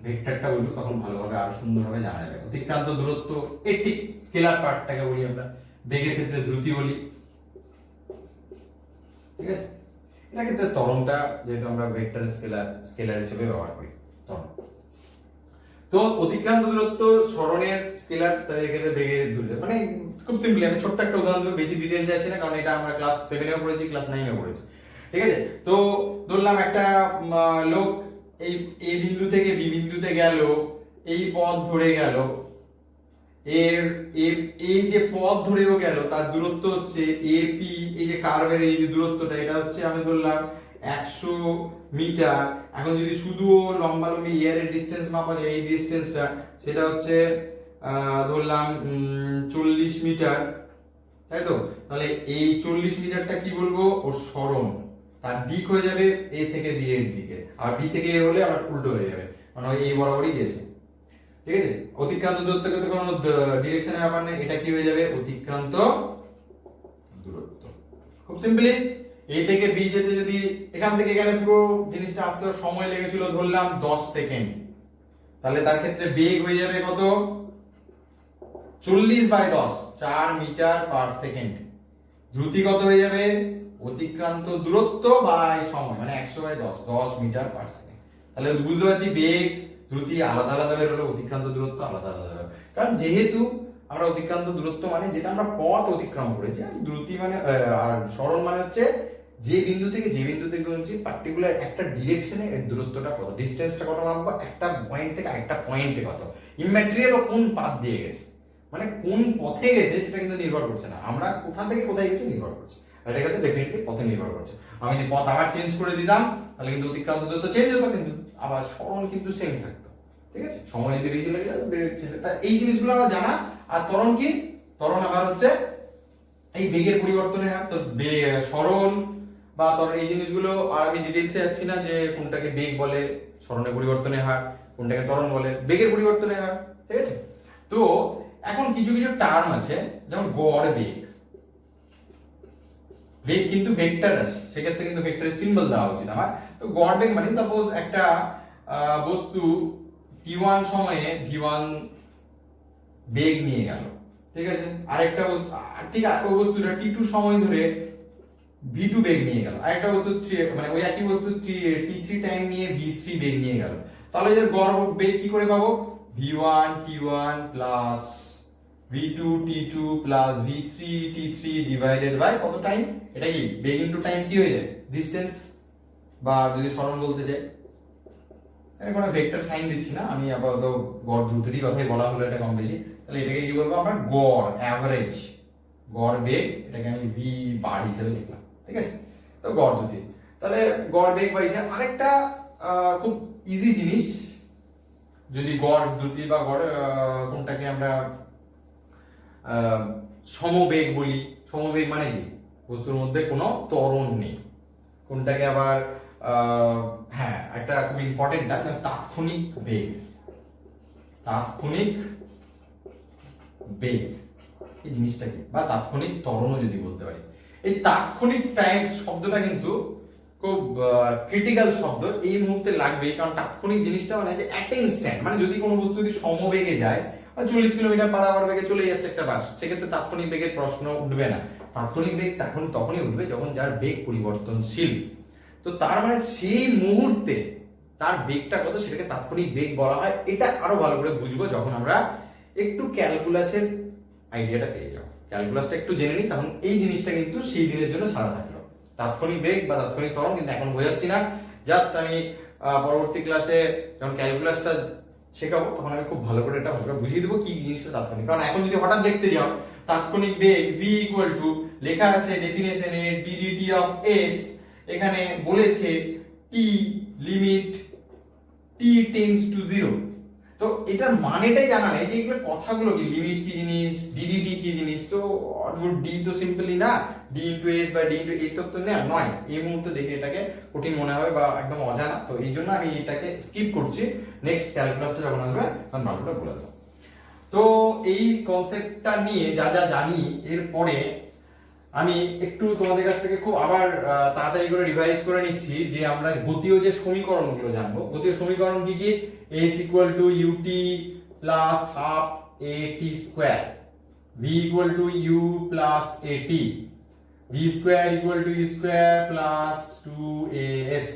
ভেক্টরটা বলবো তখন ভালোভাবে আরো সুন্দরভাবে জানা যাবে। অতিক্রান্ত দূরত্ব এর ঠিক স্কেলার পার্টটাকে বলি আমরা, বেগের ক্ষেত্রে দ্রুতি বলি, ঠিক আছে। এটার ক্ষেত্রে ত্বরণটা যেহেতু আমরা ভেক্টর স্কেলার হিসেবে ব্যবহার করি ত্বরণ। তো অতিক্রান্ত দূরত্ব সরণের স্কেলার, তাহলে এক্ষেত্রে বেগের দূরত্ব, মানে খুব সিম্পলি আমি ছোট্ট একটা উদাহরণ দেবো, বেশি ডিটেইলস যাচ্ছে না কারণ এটা আমরা ক্লাস 7 এও পড়েছি, ক্লাস 9 এও পড়েছি, ঠিক আছে। তো ধরলাম একটা লোক এই এ বিন্দু থেকে বি বিন্দুতে গেল, এই পথ ধরে গেল, এর এই যে পথ ধরেও গেল তার দূরত্ব হচ্ছে এপি, এই যে কার্ভের এই যে দূরত্বটা এটা হচ্ছে আমি বললাম 100 মিটার। এখন যদি শুধু লম্বালম্বি এর ডিসটেন্স মাপা যায়, এই ডিসটেন্সটা সেটা হচ্ছে ধরলাম 40 মিটার, তাই তো। তাহলে এই 40 মিটারটা কি বলবো, ওর সরণ, তার দিক হয়ে যাবে এ থেকে বি এর দিকে, আর বি থেকে এ হলে আবার উল্টো হয়ে যাবে, মানে এই বরাবরই গেছে, ঠিক আছে। অতিক্রান্ত দূরত্বকে তো কোনো ডিরেকশনের ব্যাপার নেই, এটা কি হয়ে যাবে অতিক্রান্ত দূরত্ব। খুব সিম্পলি এই থেকে বি যেতে যদি এখান থেকে এখানে পুরো জিনিসটা আসতে সময় লেগেছিল ধরলাম 10 সেকেন্ড, তাহলে তার ক্ষেত্রে বেগ হয়ে যাবে কত 40/10 4 মিটার পার সেকেন্ড। দ্রুতি কত হয়ে যাবে অতিক্রান্ত দূরত্ব বাই সময়, মানে 100/10 10 মিটার পার সেকেন্ড। তাহলে বুঝতে পারছি বেগ দ্রুতি আলাদা আলাদা বের হলো, অতিক্রান্ত দূরত্ব আলাদা আলাদা বের হলো, কারণ যেহেতু আমরা অতিক্রান্ত দূরত্ব মানে যেটা আমরা পথ অতিক্রম করেছি, আর দ্রুতি মানে আর সরণ মানে হচ্ছে যে বিন্দু থেকে যে বিন্দুতে গেছি পার্টিকুলার একটা ডিরেকশনে এর দূরত্বটা কত, ডিসটেন্সটা কত মাপবো, একটা পয়েন্ট থেকে আরেকটা পয়েন্টে কত, ইম্যাটেরিয়াল ও কোন পাথ দিয়ে গেছে, মানে কোন পথে গেছে সেটা কিন্তু নির্ভর করছে না, আমরা কোথা থেকে কোথায় গেছি নির্ভর করছে, আর এটা কিন্তু ডেফিনেটলি পথে নির্ভর করছে। আমি যদি পথ আবার চেঞ্জ করে দিতাম তাহলে কিন্তু অতিক্রান্ত দূরত্ব চেঞ্জ হতো, কিন্তু আবার সরণ কিন্তু সেম থাকতো, ঠিক আছে। সময় যদি বেশি লাগে তা এই জিনিসগুলো আমার জানা। আর ত্বরণ কি, ত্বরণ আবার হচ্ছে এই বেগের পরিবর্তনের হার, তো সরণ বা ত্বরণ এই জিনিসগুলো আর আমি ডিটেইলসে যাচ্ছি না যে কোনটাকে বেগ বলে সরণের পরিবর্তনের হার, কোনটাকে ত্বরণ বলে বেগের পরিবর্তনের হার, ঠিক আছে। তো এখন কিছু কিছু টার্ম আছে যেমন গড় বেগ, বেগ কিন্তু ভেক্টর রাশি, সেক্ষেত্রে কিন্তু ভেক্টরের সিম্বল দেওয়া উচিত আমার। তো গড় বেগ মানে সাপোজ একটা বস্তু t1 সময়ে v1 বেগ নিয়ে গেল, ঠিক আছে, আরেকটা বস্তু ঠিক ওই বস্তুটা t2 সময় ধরে v2 বেগ নিয়ে গেল, আরেকটা বস্তু মানে ওই একই বস্তু t3 টাইম নিয়ে v3 বেগ নিয়ে গেল, তাহলে এর গড় বেগ কি করে পাবো? v1 t1 plus v2 t2 plus v3 t3 divided by কত টাইম? এটা কি বেগ ইনটু টাইম কি হয়ে যায়? ডিসটেন্স, বা যদি সরণ বলতে চাই, আমি কোনো ভেক্টর সাইন দিচ্ছি না, আমি আপাতত গড় দ্রুতির কথাই বলা হলো এটা কম বেশি, তাহলে এটাকে কি বলবো আমরা? গড়, অ্যাভারেজ গড় বেগ, এটাকে আমি v বার হিসেবে লিখলাম, ঠিক আছে। তো গড় দ্রুতি, তাহলে গড় বেগ বা হিসাব। আরেকটা খুব ইজি জিনিস, যদি গড় দ্রুতি বা গড় কোনটাকে আমরা সমবেগ বলি, সমবেগ মানে কি? বস্তুর মধ্যে কোনো ত্বরণ নেই। কোনটাকে আবার হ্যাঁ একটা খুব ইম্পর্টেন্ট তাৎক্ষণিক বেগ, তাৎক্ষণিক বেগ এই জিনিসটা কি, বা তাৎক্ষণিক ত্বরণও যদি বলতে পারি। এই তাৎক্ষণিক টাইম শব্দটা কিন্তু খুব ক্রিটিক্যাল শব্দ, এই মুহূর্তে লাগবে, কারণ তাৎক্ষণিক জিনিসটা মানে যে একটা ইনস্ট্যান্ট, মানে যদি কোনো বস্তু যদি সমবেগে যায়, 40 কিলোমিটার পার আওয়ার বেগে চলে যাচ্ছে একটা বাস, সেক্ষেত্রে তাৎক্ষণিক বেগের প্রশ্ন উঠবে না। তাৎক্ষণিক বেগ তখনই উঠবে যখন যার বেগ পরিবর্তনশীল। তো তার মানে সেই মুহূর্তে তার বেগটা কত সেটাকে তাৎক্ষণিক বেগ বলা হয়। এটা আরো ভালো করে বুঝবো যখন আমরা একটু ক্যালকুলাসের আইডিয়াটা পেয়ে যাবো, ক্যালকুলাসটা একটু জেনে নিই, তখন এই জিনিসটা কিন্তু সেই দিনের জন্য ছাড়া থাকলো। তাৎক্ষণিক বেগ বা তাৎক্ষণিক ত্বরণ কিন্তু এখন বোঝাচ্ছি না, জাস্ট আমি পরবর্তী ক্লাসে যখন ক্যালকুলাসটা শেখাবো তখন আমি খুব ভালো করে এটা ভালো করে বুঝিয়ে দেবো কি জিনিসটা তাৎক্ষণিক। কারণ এখন যদি হঠাৎ দেখতে যাও তাৎক্ষণিক বেগ v ইকুয়াল টু, লেখা আছে ডেফিনেশনে ddt অফ s, এখানে বলেছে t limit t tends to 0। তো এটার মানেটাই জানা নেই যে এগুলো কথাগুলো কি, লিমিট কি জিনিস, ddt কি জিনিস। তো d তো সিম্পলি না d ইনটু s বা d ইনটু এই তো না নয়, এই মুহূর্তে দেখে এটাকে কঠিন মনে হবে বা একদম অজানা, তো এই জন্য আমি এটাকে স্কিপ করছি। নেক্সট ক্যালকুলাসটা যখন আসবে তখন ভালো করে বলে দেবো। তো এই কনসেপ্টটা নিয়ে যা যা জানি, এরপরে আমি একটু তোমাদের কাছ থেকে খুব আবার তাড়াতাড়ি করে রিভাইজ করে নিচ্ছি যে আমরা গতীয় যে সমীকরণগুলো জানবো। গতীয় সমীকরণ কি কি? s equal two ut plus half at square, v equal to u plus at, v square equal two u square plus 2as।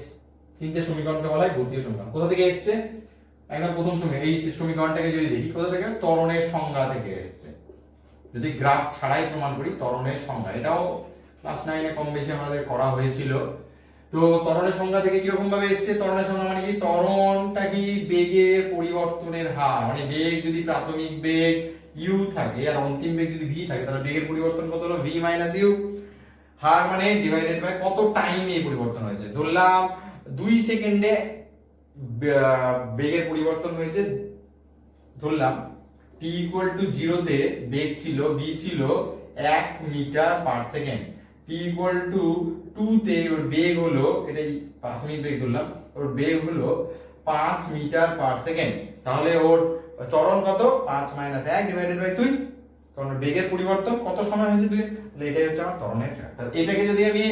তিনটে সমীকরণকে বলা হয় গতীয় সমীকরণ। কোথা থেকে এসেছে? একদম প্রথম সমীকরণ, এই সমীকরণটাকে যদি দেখি কোথা থেকে? ত্বরণের সংজ্ঞা থেকে এসেছে। যদি গ্রাফ ছাড়াই প্রমাণ করি ত্বরণের সংজ্ঞা, এটাও ক্লাস 9 এ কম বেশি আমাদের করা হয়েছিল। তো ত্বরণের সংজ্ঞা থেকে কিরকম ভাবে এসেছে? ত্বরণের সংজ্ঞা মানে কি? ত্বরণটা কি বেগের পরিবর্তনের হার, মানে বেগ যদি প্রাথমিক বেগ u থাকে আর অন্তিম বেগ যদি v থাকে, তাহলে বেগের পরিবর্তন কত হলো? v minus u। হার মানে ডিভাইডেড বাই কত টাইমে এই পরিবর্তন হয়েছে। ধরলাম 2 সেকেন্ডে বেগের পরিবর্তন হয়েছে, ধরলাম t ইকুয়াল টু 0 তে বেগ ছিল, v ছিল 1 metre per second, t equal to 2 তে ওর বেগ হলো, এটাই প্রাথমিক বেগ ধরলাম, ওর বেগ হলো 5 মিটার পার সেকেন্ড। তাহলে ওর ত্বরণ কত? 5 মাইনাস 1 ডিভাইডেড বাই 2, কারণ বেগের পরিবর্তন কত সময় হয়েছে 2, তাহলে এটাই হচ্ছে আমার ত্বরণের হার। তাহলে এটাকে যদি আমি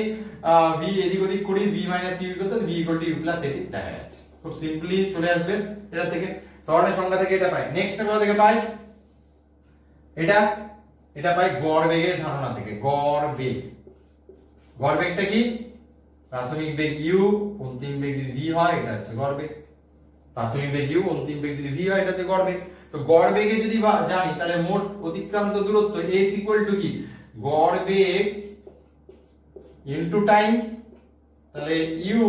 v এদিক ওদিক করি, v মাইনাস u করতে v equal to u plus এটি দেখা যাচ্ছে, খুব সিম্পলি চলে আসবে এটা থেকে। ত্বরণের সংজ্ঞা থেকে এটা পাই। নেক্সট কোথা থেকে পাই? এটা পাই গড় বেগের ধারণা থেকে। গড় বেগটা কি? প্রাথমিক বেগ u, অন্তিম বেগ যদি v হয় এটা হচ্ছে গড় বেগ। প্রাথমিক বেগ u, অন্তিম বেগ যদি v হয় এটা হচ্ছে গড় বেগ। তো গড় বেগে যদি জানি তাহলে মোট অতিক্রান্ত দূরত্ব s ইকুয়াল টু কি? গড় বেগ ইনটু টাইম। তাহলে u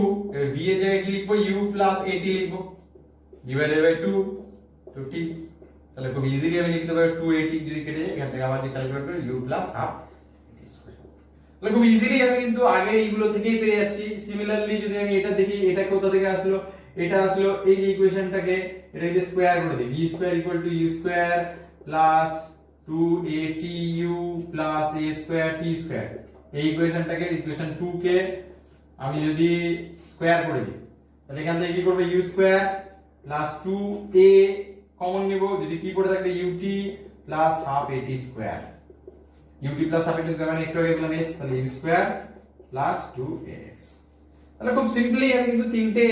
v এর জায়গায় কি লিখবো? u প্লাস at লিখবো ডিভাইডেড বাই 2t। তাহলে খুব ইজিলি আমি লিখতে পারি 280 যদি কেটে যায় এখান থেকে আবার ক্যালকুলেট করি u plus half at square. তাহলে খুব ইজিলি আমি কিন্তু আগে এইগুলো থেকেই পেয়ে যাচ্ছি। সিমিলারলি যদি আমি এটা দেখি, এটা কোথা থেকে আসলো? এটা আসলো এই যে ইকুয়েশনটাকে এটা যদি স্কয়ার করে দিই, v square equal two u square plus 2atu plus a square t square. এই ইকুয়েশনটাকে, ইকুয়েশন 2 কে আমি যদি স্কয়ার করে দিই, তাহলে এখান থেকে কি করবে? u square plus 2a common নিব, যদি কি পড়ে থাকবে? ut plus half at square. ut plus half at square মানে একটু আগে বললাম s, তাহলে u স্কয়ার প্লাস 2ax। তাহলে খুব সিম্পলি আমি কিন্তু তিনটে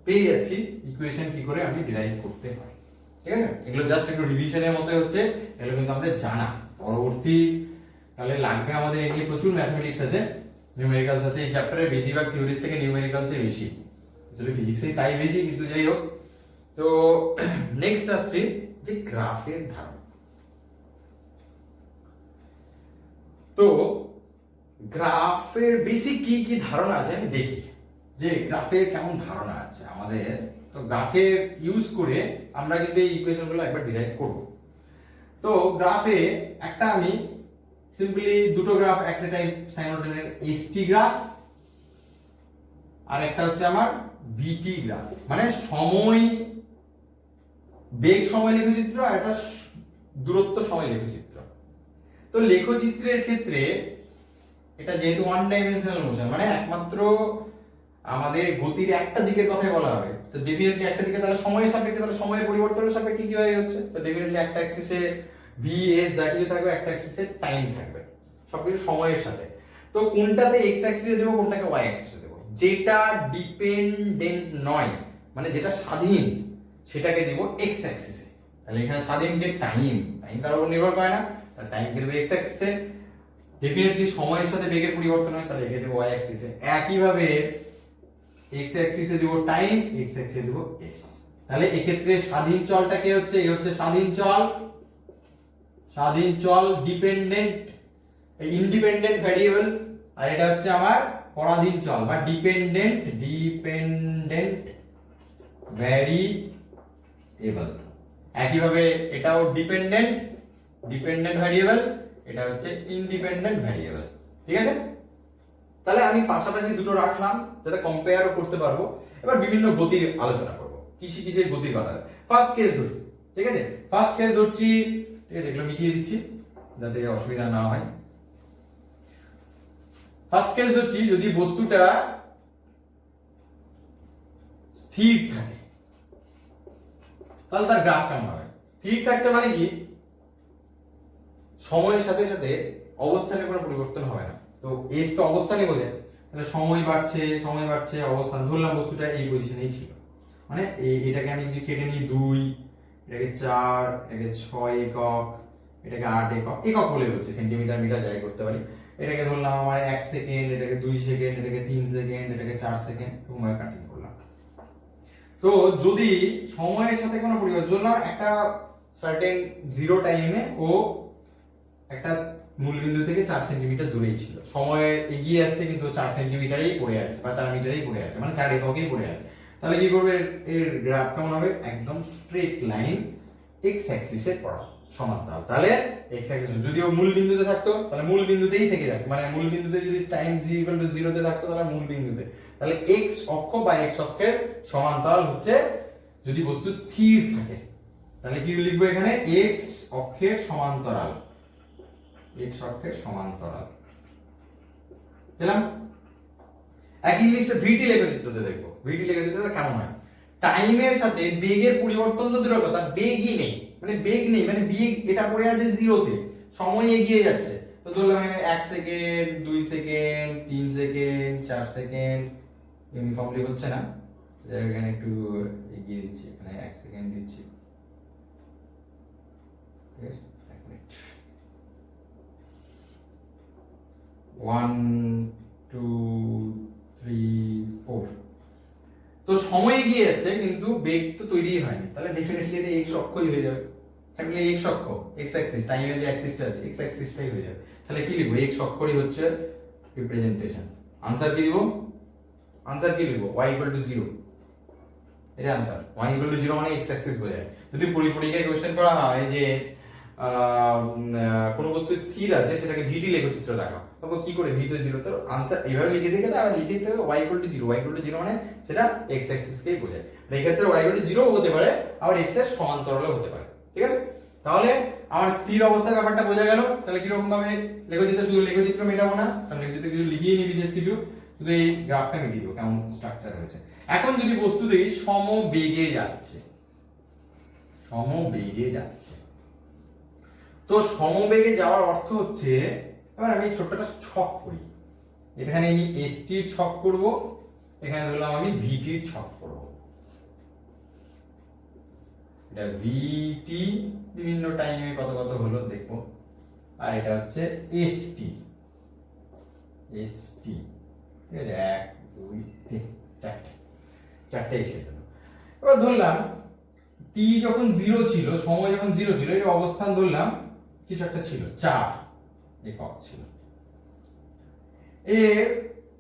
পেয়ে যাচ্ছি ইকুয়েশন কি করে আমি ডিরাইভ করতে হয়। ঠিক আছে, এগুলো জাস্ট একটু রিভিশনের মতো হচ্ছে, এগুলো কিন্তু আমাদের জানা। পরবর্তী তাহলে লাগবে আমাদের এই নিয়ে প্রচুর ম্যাথমেটিক্স আছে, নিউমেরিক্যালস আছে এই চ্যাপ্টারে, বেশিরভাগ থিওরি থেকে নিউমেরিক্যালসে বেশি, আসলে ফিজিক্সেই তাই বেশি, কিন্তু যাই হোক। তো নেক্সট আসছে যে গ্রাফের ধারণা। তো গ্রাফের বেসিক কি কি ধারণা আছে আমি দেখি, যে গ্রাফের কেমন ধারণা আছে আমাদের। তো গ্রাফের ইউজ করে আমরা কিন্তু এই ইকুয়েশনগুলো একবার ডিরাইভ করব। তো গ্রাফে একটা আমি সিম্পলি দুটো গ্রাফ একটা টাইপ সাইমultaneous এসটি গ্রাফ, আর একটা হচ্ছে আমার ভিটি গ্রাফ, মানে সময় বেগ সময় লেখচিত্র আর একটা দূরত্ব সময় লেখচিত্র। তো লেখচিত্রের ক্ষেত্রে এটা যেহেতু ওয়ান ডাইমেনশনাল মোশন, মানে একমাত্র আমাদের গতির একটা দিকের কথাই বলা হবে, তো ডেফিনেটলি একটা দিকে তাহলে সময়ের সাপেক্ষে, তাহলে সময়ের পরিবর্তনের সাপেক্ষে কিভাবে হচ্ছে, তো ডেফিনেটলি একটা অ্যাক্সিসে ভি এস যা কিছু থাকবে, একটা অ্যাক্সিসে টাইম থাকবে, সবকিছু সময়ের সাথে। তো কোনটাতে এক্স অ্যাক্সিসে দেবো, কোনটাকে ওয়াই অ্যাক্সিসে দেবো, যেটা ডিপেন্ডেন্ট নয় মানে যেটা স্বাধীন সেটাকে দিব এক্স অ্যাক্সিসে। তাহলে এখানে স্বাধীন যে টাইম, টাইম কারোর উপর নির্ভর করে না, তাহলে টাইমকে দেবো এক্স অ্যাক্সিসে। ডেফিনেটলি সময়ের সাথে বেগের পরিবর্তন হয়, তাহলে একে দেবো ওয়াই অ্যাক্সিসে। একইভাবে এক্স অ্যাক্সিসে দেবো টাইম, এক্স অ্যাক্সিসে দেবো এস। তাহলে এক্ষেত্রে স্বাধীন চলটা কে হচ্ছে, এই হচ্ছে স্বাধীন চল, স্বাধীন চল ডিপেন্ডেন্ট ইন্ডিপেন্ডেন্ট ভ্যারিয়েবল, আর এটা হচ্ছে আমার পরাধীন চল বা ডিপেন্ডেন্ট ভ্যারিয়েবল। একইভাবে এটাও ডিপেন্ডেন্ট ভ্যারিয়েবল, এটা হচ্ছে ইন্ডিপেন্ডেন্ট ভ্যারিয়েবল। ঠিক আছে, তাহলে আমি পাশাপাশি দুটো রাখলাম যাতে কম্পেয়ারও করতে পারবো। এবার বিভিন্ন গতির আলোচনা করব, কিসের গতির কথা। ফার্স্ট কেস ধরি, ঠিক আছে, ফার্স্ট কেস ধরছি, ঠিক আছে, এগুলো মিটিয়ে দিচ্ছি যাতে অসুবিধা না হয়। ফার্স্ট কেস হচ্ছে যদি বস্তুটা স্থির থাকে, তাহলে তার গ্রাফ কেমন হবে। স্থির থাকছে মানে কি, সময়ের সাথে সাথে অবস্থানের কোনো পরিবর্তন হবে না। তো এস তো অবস্থানই বোঝায়, তাহলে সময় বাড়ছে অবস্থান, ধরলাম বস্তুটা এই পজিশনেই ছিল, মানে এটাকে আমি যদি কেটে নিই 2, এটাকে 4, এটাকে 6 একক, এটাকে 8 একক, একক বলে বলছি, সেন্টিমিটার মিটার যাই করতে পারি। এটাকে ধরলাম আমার 1 সেকেন্ড, এটাকে 2 সেকেন্ড, এটাকে 3 সেকেন্ড, এটাকে 4 সেকেন্ড, সময় কাটিং করলাম। তো যদি সময়ের সাথে কোনো পরিবর্তন, ধরলাম একটা সার্টেন জিরো টাইমে ও একটা মূল বিন্দু থেকে 4 সেন্টিমিটার দূরেই ছিল, সময় এগিয়ে যাচ্ছে কিন্তু 4 সেন্টিমিটারেই পড়ে আছে বা 4 মিটারেই পড়ে আছে, মানে 4 এককেই পড়ে আছে। তাহলে কি করবে, এর গ্রাফ কেমন হবে, একদম স্ট্রেট লাইন এক্স অ্যাক্সিসে পড়া সমান্তরাল। তাহলে এক্স অ্যাক্সিস যদি ও মূল বিন্দুতে থাকতো তাহলে মূল বিন্দুতেই থেকে যাক, মানে মূল বিন্দুতে যদি টাইম j = 0 তে থাকতো তাহলে মূল বিন্দুতে, তাহলে এক্স অক্ষ বা এক্স অক্ষের সমান্তরাল হচ্ছে যদি বস্তু স্থির থাকে। তাহলে কি লিখবো এখানে, এক্স অক্ষের সমান্তরাল, এক্স অক্ষের সমান্তরাল পেলাম। একই জিনিসটা ভিটি লেখচিত্রতে দেখবো, ভিটি লেখচিত্রতে কেমন হয়, টাইমের সাথে বেগের পরিবর্তন তো দূরের কথা, বেগই নেই, মানে বেগ নেই, মানে বেগ এটা পড়ে আছে জিরোতে, সময় এগিয়ে যাচ্ছে। তো ধরলাম এখানে 1 second, 2 second, 3 second, 4 second, uniformly হচ্ছে না, এখানে একটু এগিয়ে দিচ্ছি, এখানে 1 সেকেন্ড দিচ্ছি, ঠিক আছে, 1 মিনিট, 1 2 3 4। তো সময় এগিয়ে যাচ্ছে কিন্তু বেগ তো তৈরি হয়নি, তাহলে ডেফিনেটলি এটা এক্স অক্ষই হয়ে যাবে, তাহলে এক্স অক্ষ, এক্স অ্যাক্সিস, টাইমের যে অ্যাক্সিসটা আছে এক্স অ্যাক্সিসটাই হয়ে যাবে। তাহলে কি লিখবো, এক্স অক্ষরই হচ্ছে রিপ্রেজেন্টেশন। আনসার কি দিব, আনসার কি লিখবো, y = 0, এটা আনসার। y = 0 মানে এক্স অ্যাক্সিস বোঝায়। যদি পরীক্ষায় কোশ্চেন করা হয় যে কোন বস্তু স্থির আছে সেটাকে ভিটি লেখচিত্র দেখাও, তবে কি করে ভিতে 0, তো আনসার এভাবে লিখে দিকে আবার লিখে দিতে হবে y = 0, y = 0 মানে সেটা এক্স অ্যাক্সিস কেই বোঝায়। এই ক্ষেত্রে y = 0 হতে পারে, আবার x এর সমান্তরালও হতে পারে, ঠিক আছে। তাহলে আমার স্থির অবস্থার ব্যাপারটা বোঝা গেল। তাহলে কি রকম ভাবে লেখচিত্র, শুধু লেখচিত্র মেটাবো না, কারণ লেখচিত্র কিছু লিখিয়ে নি বিশেষ কিছু, শুধু এই গ্রাফটা মিটিয়ে দেবো কেমন স্ট্রাকচার হয়েছে। এখন যদি বস্তু দেখি সমবেগে যাচ্ছে, সমবেগে যাচ্ছে, তো সমবেগে যাওয়ার অর্থ হচ্ছে, এবার আমি ছোট্ট একটা ছক করি, এখানে আমি st এর ছক করব, এখানে ধরলাম আমি vt এর ছক করব। এটা vt বিভিন্ন টাইমে কত কত হলো দেখবো, আর এটা হচ্ছে st st, ঠিক আছে, 1 2 3 4 চারটে এসে গেল। এবার ধরলাম t যখন 0 ছিল, সময় যখন 0 ছিল, এর অবস্থান ধরলাম কিছু একটা ছিল 4 একক ছিল। এর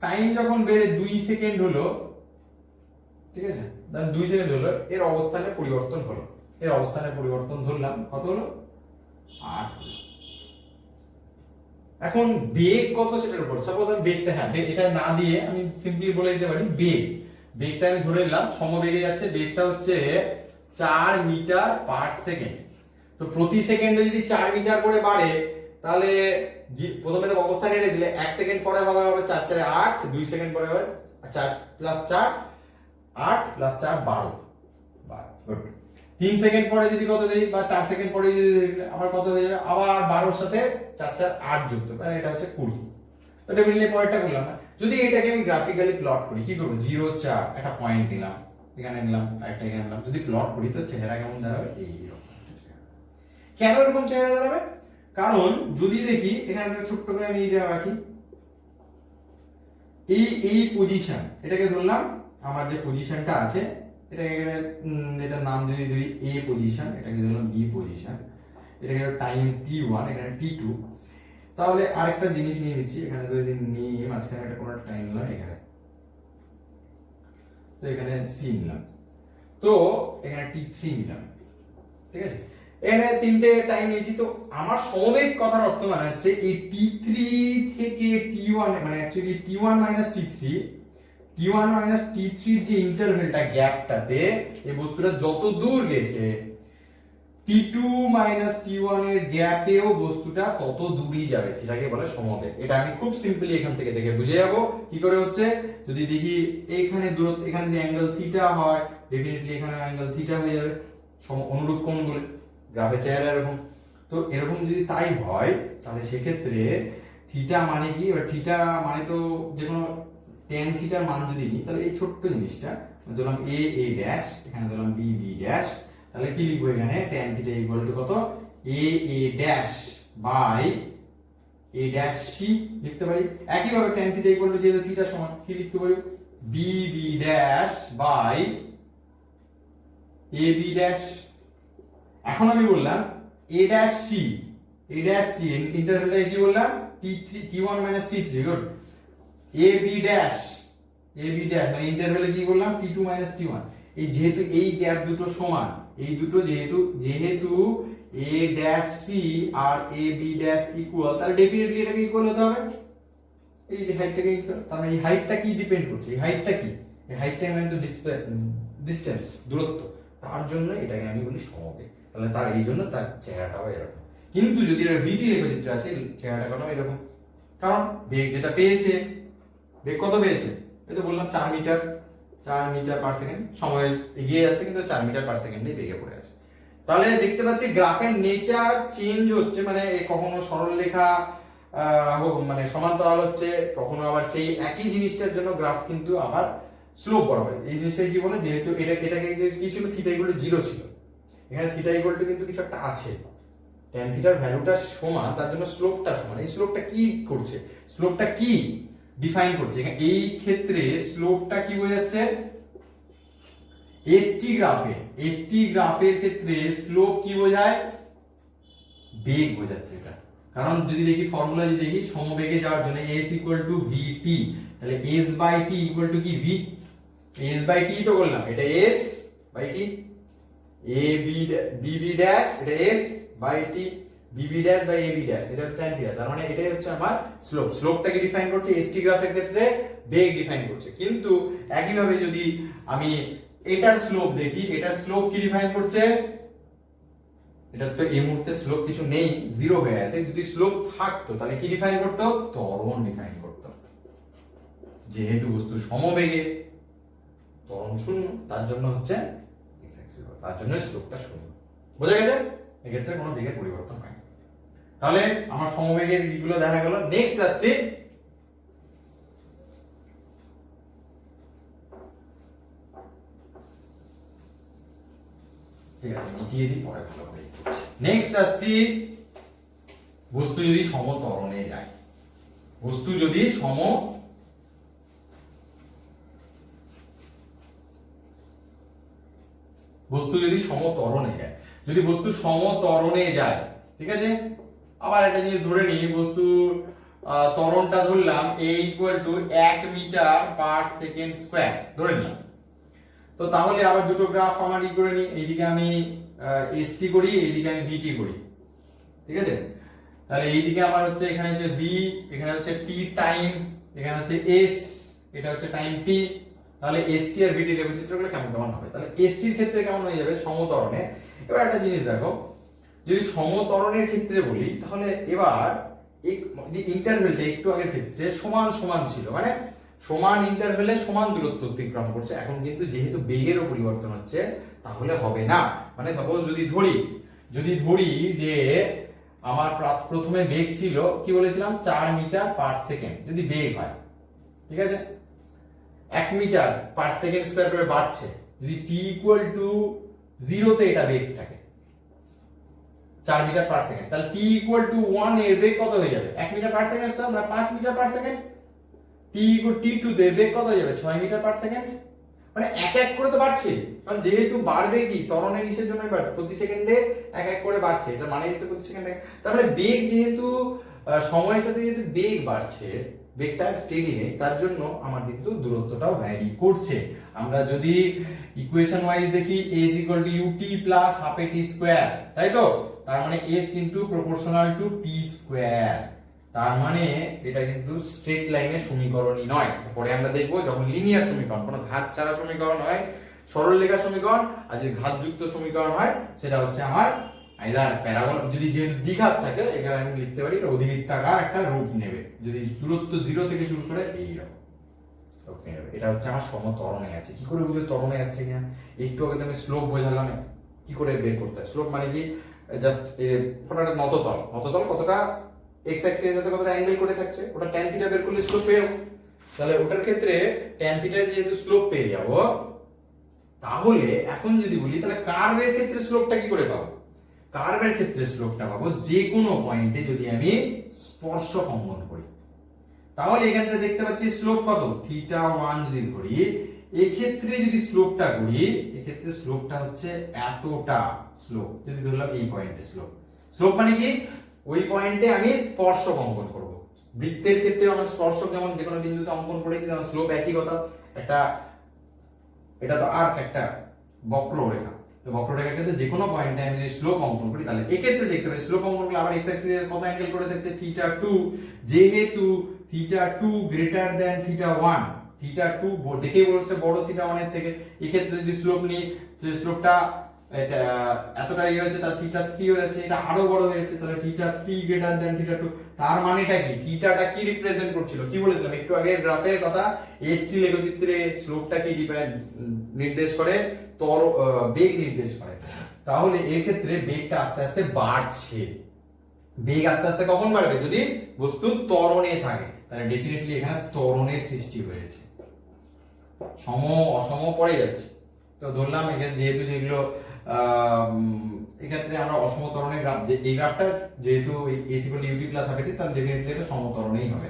টাইম যখন বেড়ে 2 সেকেন্ড হলো, ঠিক আছে, ধরুন 2 সেকেন্ড হলো, এর অবস্থানের পরিবর্তন হলো। এর অবস্থানের পরিবর্তন ধরলাম কত হলো, 8 হলো। এখন বেগ কত সেটার উপর, সাপোজ আমি বেগটা, হ্যাঁ এটা না দিয়ে আমি সিম্পলি বলে দিতে পারি বেগটা আমি ধরে নিলাম সমবেগে যাচ্ছে, বেগটা হচ্ছে 4 মিটার পার সেকেন্ড। তো প্রতি সেকেন্ডে যদি 4 মিটার করে বাড়ে, তাহলে প্রথমে তো অবস্থান এড়ে দিলে 1 সেকেন্ড পরে হবে 4 4 8, 2 সেকেন্ড পরে হবে 4 প্লাস 4 8 প্লাস 4 12, গুড। 3 সেকেন্ড পরে যদি কত দেই, বা 4 সেকেন্ড পরে যদি আবার কত হয়ে যাবে, আবার 12 এর সাথে 4 4 8 যুক্ত, মানে এটা হচ্ছে 20। তো ডেফিনেটলি পরেরটা করলাম না। যদি এটাকে আমি গ্রাফিক্যালি প্লট করি, কি করব, 0 4 একটা পয়েন্ট নিলাম, এখানে নিলাম, আরেকটা এখানে নিলাম, যদি প্লট করি তো চেহারা কেমন দাঁড়াবে, এইরকম। কেন এরকম চেহারা দাঁড়াবে, কারণ যদি দেখি এখানে একটা ছোট্ট করে আমি এইটা রাখি, এই পজিশন, এটাকে ধরলাম আমার যে পজিশনটা আছে, এটাকে এটার নাম যদি ধরি a পজিশন, এটাকে ধরলাম b পজিশন, এটাকে টাইম t1, এখানে t2। তাহলে আরেকটা জিনিস নিয়ে নিচ্ছি, এখানে যদি নিয়ে মাঝখানে একটা কোনো টাইম নিলাম এখানে, তো এখানে c নিলাম, তো এখানে t3 নিলাম, ঠিক আছে। এখানে তিনটে টাইম নিয়েছি। তো আমার সমবেগ কথার অর্থ মানে হচ্ছে এই t3 থেকে t1, মানে অ্যাকচুয়ালি t1 t3 যে ইন্টারভ্যালটা, গ্যাপটাতে এই বস্তুটা যত দূর গেছে, t2 t1 এর গ্যাপেও বস্তুটা তত দূরই যাবে, সেটাকে বলে সমবেগ। এটা আমি খুব সিম্পলি এখান থেকে দেখে বুঝে যাব কি করে হচ্ছে। যদি দেখি এইখানে দূরত্ব, এখানে যে অ্যাঙ্গেল থিটা হয়, ডেফিনেটলি এখানে অ্যাঙ্গেল থিটা হয়ে যাবে, অনুরূপ কোণ বলে গ্রাফের চেহারা এরকম। তো এরকম যদি তাই হয়, তাহলে সেক্ষেত্রে থিটা মানে কি, থিটা মানে তো যে কোনো tan থিটার মান যদি নিই, তাহলে এই ছোট্ট জিনিসটা ধরলাম a ড্যাশ, এখানে ধরলাম b ড্যাশ, তাহলে কি লিখবো এখানে, tan থিটা ইকুয়াল টু কত, a dash by a dash c লিখতে পারি। একইভাবে tan থিটা ইকুয়াল টু যেহেতু থিটা সমান, কি লিখতে পারি, b dash by a dash. এখন আমি বললাম a ড্যাশ c ইন্টারভ্যালটা কি বললাম, t1 t3, good. a b dash মানে ইন্টারভ্যালে কি বললাম, t2 t1। এই যেহেতু এই গ্যাপ দুটো সমান, এই দুটো যেহেতু a ড্যাশ c আর a b ড্যাশ ইকুয়াল, তাহলে ডেফিনেটলি এটাকে ইকুয়াল হতে হবে, এই যে হাইটটাকে ইকুয়াল। তার মানে এই হাইটটা কি ডিপেন্ড করছে, এই হাইটটা কি, এই হাইটটা মানে তো ডিসটেন্স, দূরত্ব, তার জন্য এটাকে আমি বলি সমবেগ। তাহলে তার এই জন্য তার চেহারাটাও এরকম। কিন্তু যদি এটা ভিটি লেখচিত্র আছে, চেহারাটা কেন এরকম, কারণ বেগ যেটা পেয়েছে, বেগ কত পেয়েছে, এই তো বললাম 4 মিটার পার সেকেন্ড, সময় এগিয়ে যাচ্ছে কিন্তু 4 মিটার পার সেকেন্ডে বেগে পড়ে আছে। তাহলে দেখতে পাচ্ছি গ্রাফের নেচার চেঞ্জ হচ্ছে, মানে কখনো সরল রেখা মানে সমান্তরাল হচ্ছে, কখনো আবার সেই একই জিনিসটার জন্য গ্রাফ কিন্তু আবার স্লোপ বরাবর। এই জিনিসটা কি বলে, যেহেতু এটাকে কি ছিল, থিটা ইকুয়াল টু 0 ছিল, এখানে থিটা ইকুয়াল টু কিন্তু কিছু একটা আছে, tan থিটার ভ্যালুটা সমান, তার জন্য স্লোপটা সমান। এই স্লোপটা কি করছে, স্লোপটা কি ডিফাইন করছে, এই ক্ষেত্রে স্লোপটা কি বোঝাচ্ছে, এসটি গ্রাফের ক্ষেত্রে স্লোপ কি বোঝায়, বেগ বোঝাচ্ছে এটা। কারণ যদি দেখি ফর্মুলা, যদি দেখি সমবেগে যাওয়ার জন্য s ইকুয়াল টু vt, তাহলে s by t equal to কি v, s বাই t তো বললাম, এটা s by t, a b dash, এটা s by t, bb dash by ab dash, এটা হচ্ছে tan থিটা। তার মানে এটাই হচ্ছে আমার স্লোপ। স্লোপটাকে ডিফাইন করছে st গ্রাফের ক্ষেত্রে, বেগ ডিফাইন করছে। কিন্তু একইভাবে যদি আমি এটার স্লোপ দেখি, এটার স্লোপ কি ডিফাইন করছে, এটা তো এই মুহূর্তে স্লোপ কিছু নেই, 0 হয়ে আছে। যদি স্লোপ থাকতো তাহলে কি ডিফাইন করতো, ত্বরণ ডিফাইন করতো। যেহেতু বস্তু সমবেগে, ত্বরণ শূন্য, তার জন্য হচ্ছে x অ্যাক্সিস, তার জন্য স্লোপটা শূন্য। বোঝা গেছে, এক্ষেত্রে কোনো বেগের পরিবর্তন হয়। তাহলে আমার সমবেগের এগুলো দেখা গেল। নেক্সট আসছে মিটিয়ে দিই, পরে ভালো করে করছি। নেক্সট আসছি বস্তু যদি সমত্বরণে যায়। বস্তু যদি সমত্বরণে যায়, যদি বস্তু সমত্বরণে যায়, ঠিক আছে। আবার একটা জিনিস ধরে নিই, বস্তু ত্বরণটা ধরলাম a = 1 metre per second square ধরে নিলাম। তো তাহলে আবার দুটো গ্রাফ আমার করে নিই, এইদিকে আমি st করি, এইদিকে আমি bt করি, ঠিক আছে। তাহলে এইদিকে আমার হচ্ছে এখানে হচ্ছে b, এখানে হচ্ছে t টাইম, এখানে হচ্ছে s, এটা হচ্ছে টাইম t। তাহলে st আর bt লেখচিত্রগুলো কেমন কেমন হবে? তাহলে st এর ক্ষেত্রে কেমন হয়ে যাবে সমত্বরণে। এবার একটা জিনিস দেখো, যদি সমত্বরণের ক্ষেত্রে বলি, তাহলে এবার যে ইন্টারভেলটা একটু আগের ক্ষেত্রে সমান সমান ছিল, মানে সমান ইন্টারভেলে সমান দূরত্ব অতিক্রম করছে। এখন কিন্তু যেহেতু বেগেরও পরিবর্তন হচ্ছে, তাহলে হবে না। মানে সাপোজ যদি ধরি যে আমার প্রথমে বেগ ছিল কি বলেছিলাম 4 মিটার পার সেকেন্ড, যদি বেগ হয়, ঠিক আছে, 1 মিটার পার সেকেন্ড স্কয়ার করে বাড়ছে, যদি t = 0 তে এটা বেগ থাকে 4 মিটার পার সেকেন্ড, তাহলে t = 1 এর বেগ কত হয়ে যাবে? 1 মিটার পার সেকেন্ড স্কয়ার মানে 5 মিটার পার সেকেন্ড। t2 তে বেগ কত হয়ে যাবে? 6 মিটার পার সেকেন্ড। মানে এক এক করে তো বাড়ছে, কারণ যেহেতু বাড়বে কি ত্বরণের ইসের জন্যই বাড়ছে, প্রতি সেকেন্ডে এক এক করে বাড়ছে, এটা মানে হচ্ছে প্রতি সেকেন্ডে। তাহলে বেগ যেহেতু সময়ের সাথে যেহেতু বেগ বাড়ছে, বেগটা স্টেডি নেই, তার জন্য আমার কিন্তু দূরত্বটাও ভ্যারি করছে। আমরা যদি ইকুয়েশন ওয়াইজ দেখি a = ut + ½ t², তাই তো? তার মানে s কিন্তু প্রপোর্শনাল টু t স্কয়ার। তার মানে এটা কিন্তু স্ট্রেট লাইনের সমীকরণই নয়। পরে আমরা দেখব যখন লিনিয়ার সমীকরণ, কোনো ঘাত ছাড়া সমীকরণ হয়, সরল রেখা সমীকরণ, আর যদি ঘাতযুক্ত সমীকরণ হয় সেটা হচ্ছে আমার আইদার প্যারাবোলা, যদি যেহেতু দ্বিঘাত থাকে এখানে আমি লিখতে পারি এটা অধিবৃত্তাকার একটা রূপ নেবে, যদি দূরত্ব 0 থেকে শুরু করে এই রকম রূপ নেবে। এটা হচ্ছে আমার সমত্বরণে আছে। কি করে বুঝো ত্বরণে যাচ্ছে কিনা? একটু আগে তো আমি স্লোপ বোঝালাম, কি করে বের করতে হয়। স্লোপ মানে কি, জাস্ট কোনো একটা নততল কতটা x অ্যাক্সিসের সাথে কতটা অ্যাঙ্গেল করে থাকছে, ওটা tan থিটা বের করলে স্লোপ পেয়ে যাবো। তাহলে ওটার ক্ষেত্রে tan থিটা যেহেতু স্লোপ পেয়ে যাব, তাহলে এখন যদি বলি তাহলে কার্ভের ক্ষেত্রে স্লোপটা কি করে পাবো? কার্ভের ক্ষেত্রে স্লোপটা পাবো যে কোনো পয়েন্টে যদি আমি স্পর্শক অঙ্কন করি। তাহলে এখান থেকে দেখতে পাচ্ছি স্লোপ কত, θ1 যদি ধরি, এক্ষেত্রে যদি স্লোপটা করি, এক্ষেত্রে স্লোপটা হচ্ছে এতটা স্লোপ, যদি ধরলাম এই পয়েন্টে স্লোপ মানে কি, ওই পয়েন্টে আমি স্পর্শক অঙ্কন করব। বৃত্তের ক্ষেত্রে আমরা স্পর্শক যেমন যে কোনো বিন্দুতে অঙ্কন করেছি, যেমন স্লোপ একই কথা, একটা এটা তো আর্ক, একটা বক্ররেখা, তো বক্ররেখার ক্ষেত্রে যে কোনো পয়েন্টে আমি যদি স্লোপ অঙ্কন করি, তাহলে এক্ষেত্রে দেখতে পাই স্লোপ অঙ্কন করলে আবার x অ্যাক্সিসে কত অ্যাঙ্গেল করে থাকছে θ2, যেহেতু θ2 গ্রেটার দ্যান θ1, θ2 দেখেই বলছে বড় θ1 এর থেকে, এক্ষেত্রে যদি স্লোপ নিই, যে স্লোপটা এটা এতটা ইয়ে হয়েছে, তার θ3 হয়ে যাচ্ছে, এটা আরো বড় হয়ে যাচ্ছে, তাহলে θ3 গ্রেটার দ্যান θ2। তার মানেটা কি, থিটাটা কি রিপ্রেজেন্ট করছিল, কি বলেছিলাম একটু আগে গ্রাফের কথা, st লেখচিত্রে স্লোপটা কি নির্দেশ করে, বেগ নির্দেশ করে। তাহলে এর ক্ষেত্রে বেগটা আস্তে আস্তে বাড়ছে। বেগ আস্তে আস্তে কখন বাড়বে? যদি বস্তু ত্বরণে থাকে, তাহলে ডেফিনেটলি এখানে ত্বরণের সৃষ্টি হয়েছে, সম অসম পড়ে যাচ্ছে। তো ধরলাম এখানে যেহেতু যেগুলো এক্ষেত্রে আমরা অসম ত্বরণের গ্রাফ, যে এই গ্রাফটা যেহেতু a = ut + ½ t, তাহলে ডেফিনেটলি এটা সমত্বরণেই হবে।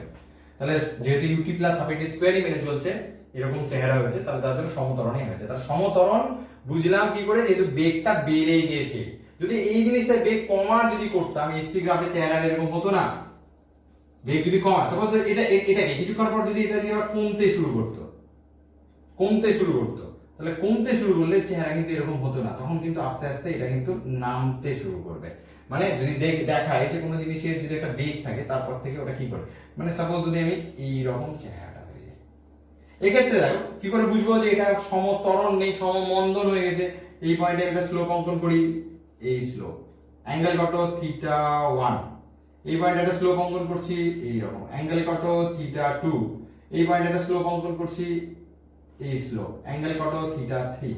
তাহলে যেহেতু ut + ½ t স্কয়ারই মেনে চলছে, এরকম চেহারা হয়েছে, তাহলে তার জন্য সমত্বরণই হয়েছে। তাহলে সমত্বরণ বুঝলাম কি করে, যেহেতু বেগটা বেড়ে গিয়েছে। যদি এই জিনিসটা বেগ কমার যদি করতাম, st গ্রাফের চেহারা এরকম হতো না। বেগ যদি কমা, সাপোজ এটাকে কিছুক্ষণ পর যদি এটা দিয়ে আবার কমতে শুরু করতো, তাহলে কমতে শুরু করলে চেহারা কিন্তু এরকম হতো না, তখন কিন্তু আস্তে আস্তে এটা কিন্তু নামতে শুরু করবে। মানে যদি দেখায় যে কোনো জিনিসের যদি একটা বেগ থাকে, তারপর থেকে ওটা কি করে, মানে সাপোজ যদি আমি এই রকম চেহারাটা হয়ে যায়, এক্ষেত্রে দেখো কি করে বুঝবো যে এটা সমত্বরণ নেই, সমমন্দন হয়ে গেছে। এই পয়েন্টে একটা স্লোপ অঙ্কন করি, এই স্লোপ, অ্যাঙ্গেল কত θ1, এই পয়েন্টে একটা স্লোপ অঙ্কন করছি এই রকম, অ্যাঙ্গেল কত θ2, এই পয়েন্টে একটা স্লোপ অঙ্কন করছি এই স্লোপ, অ্যাঙ্গেল কত θ3।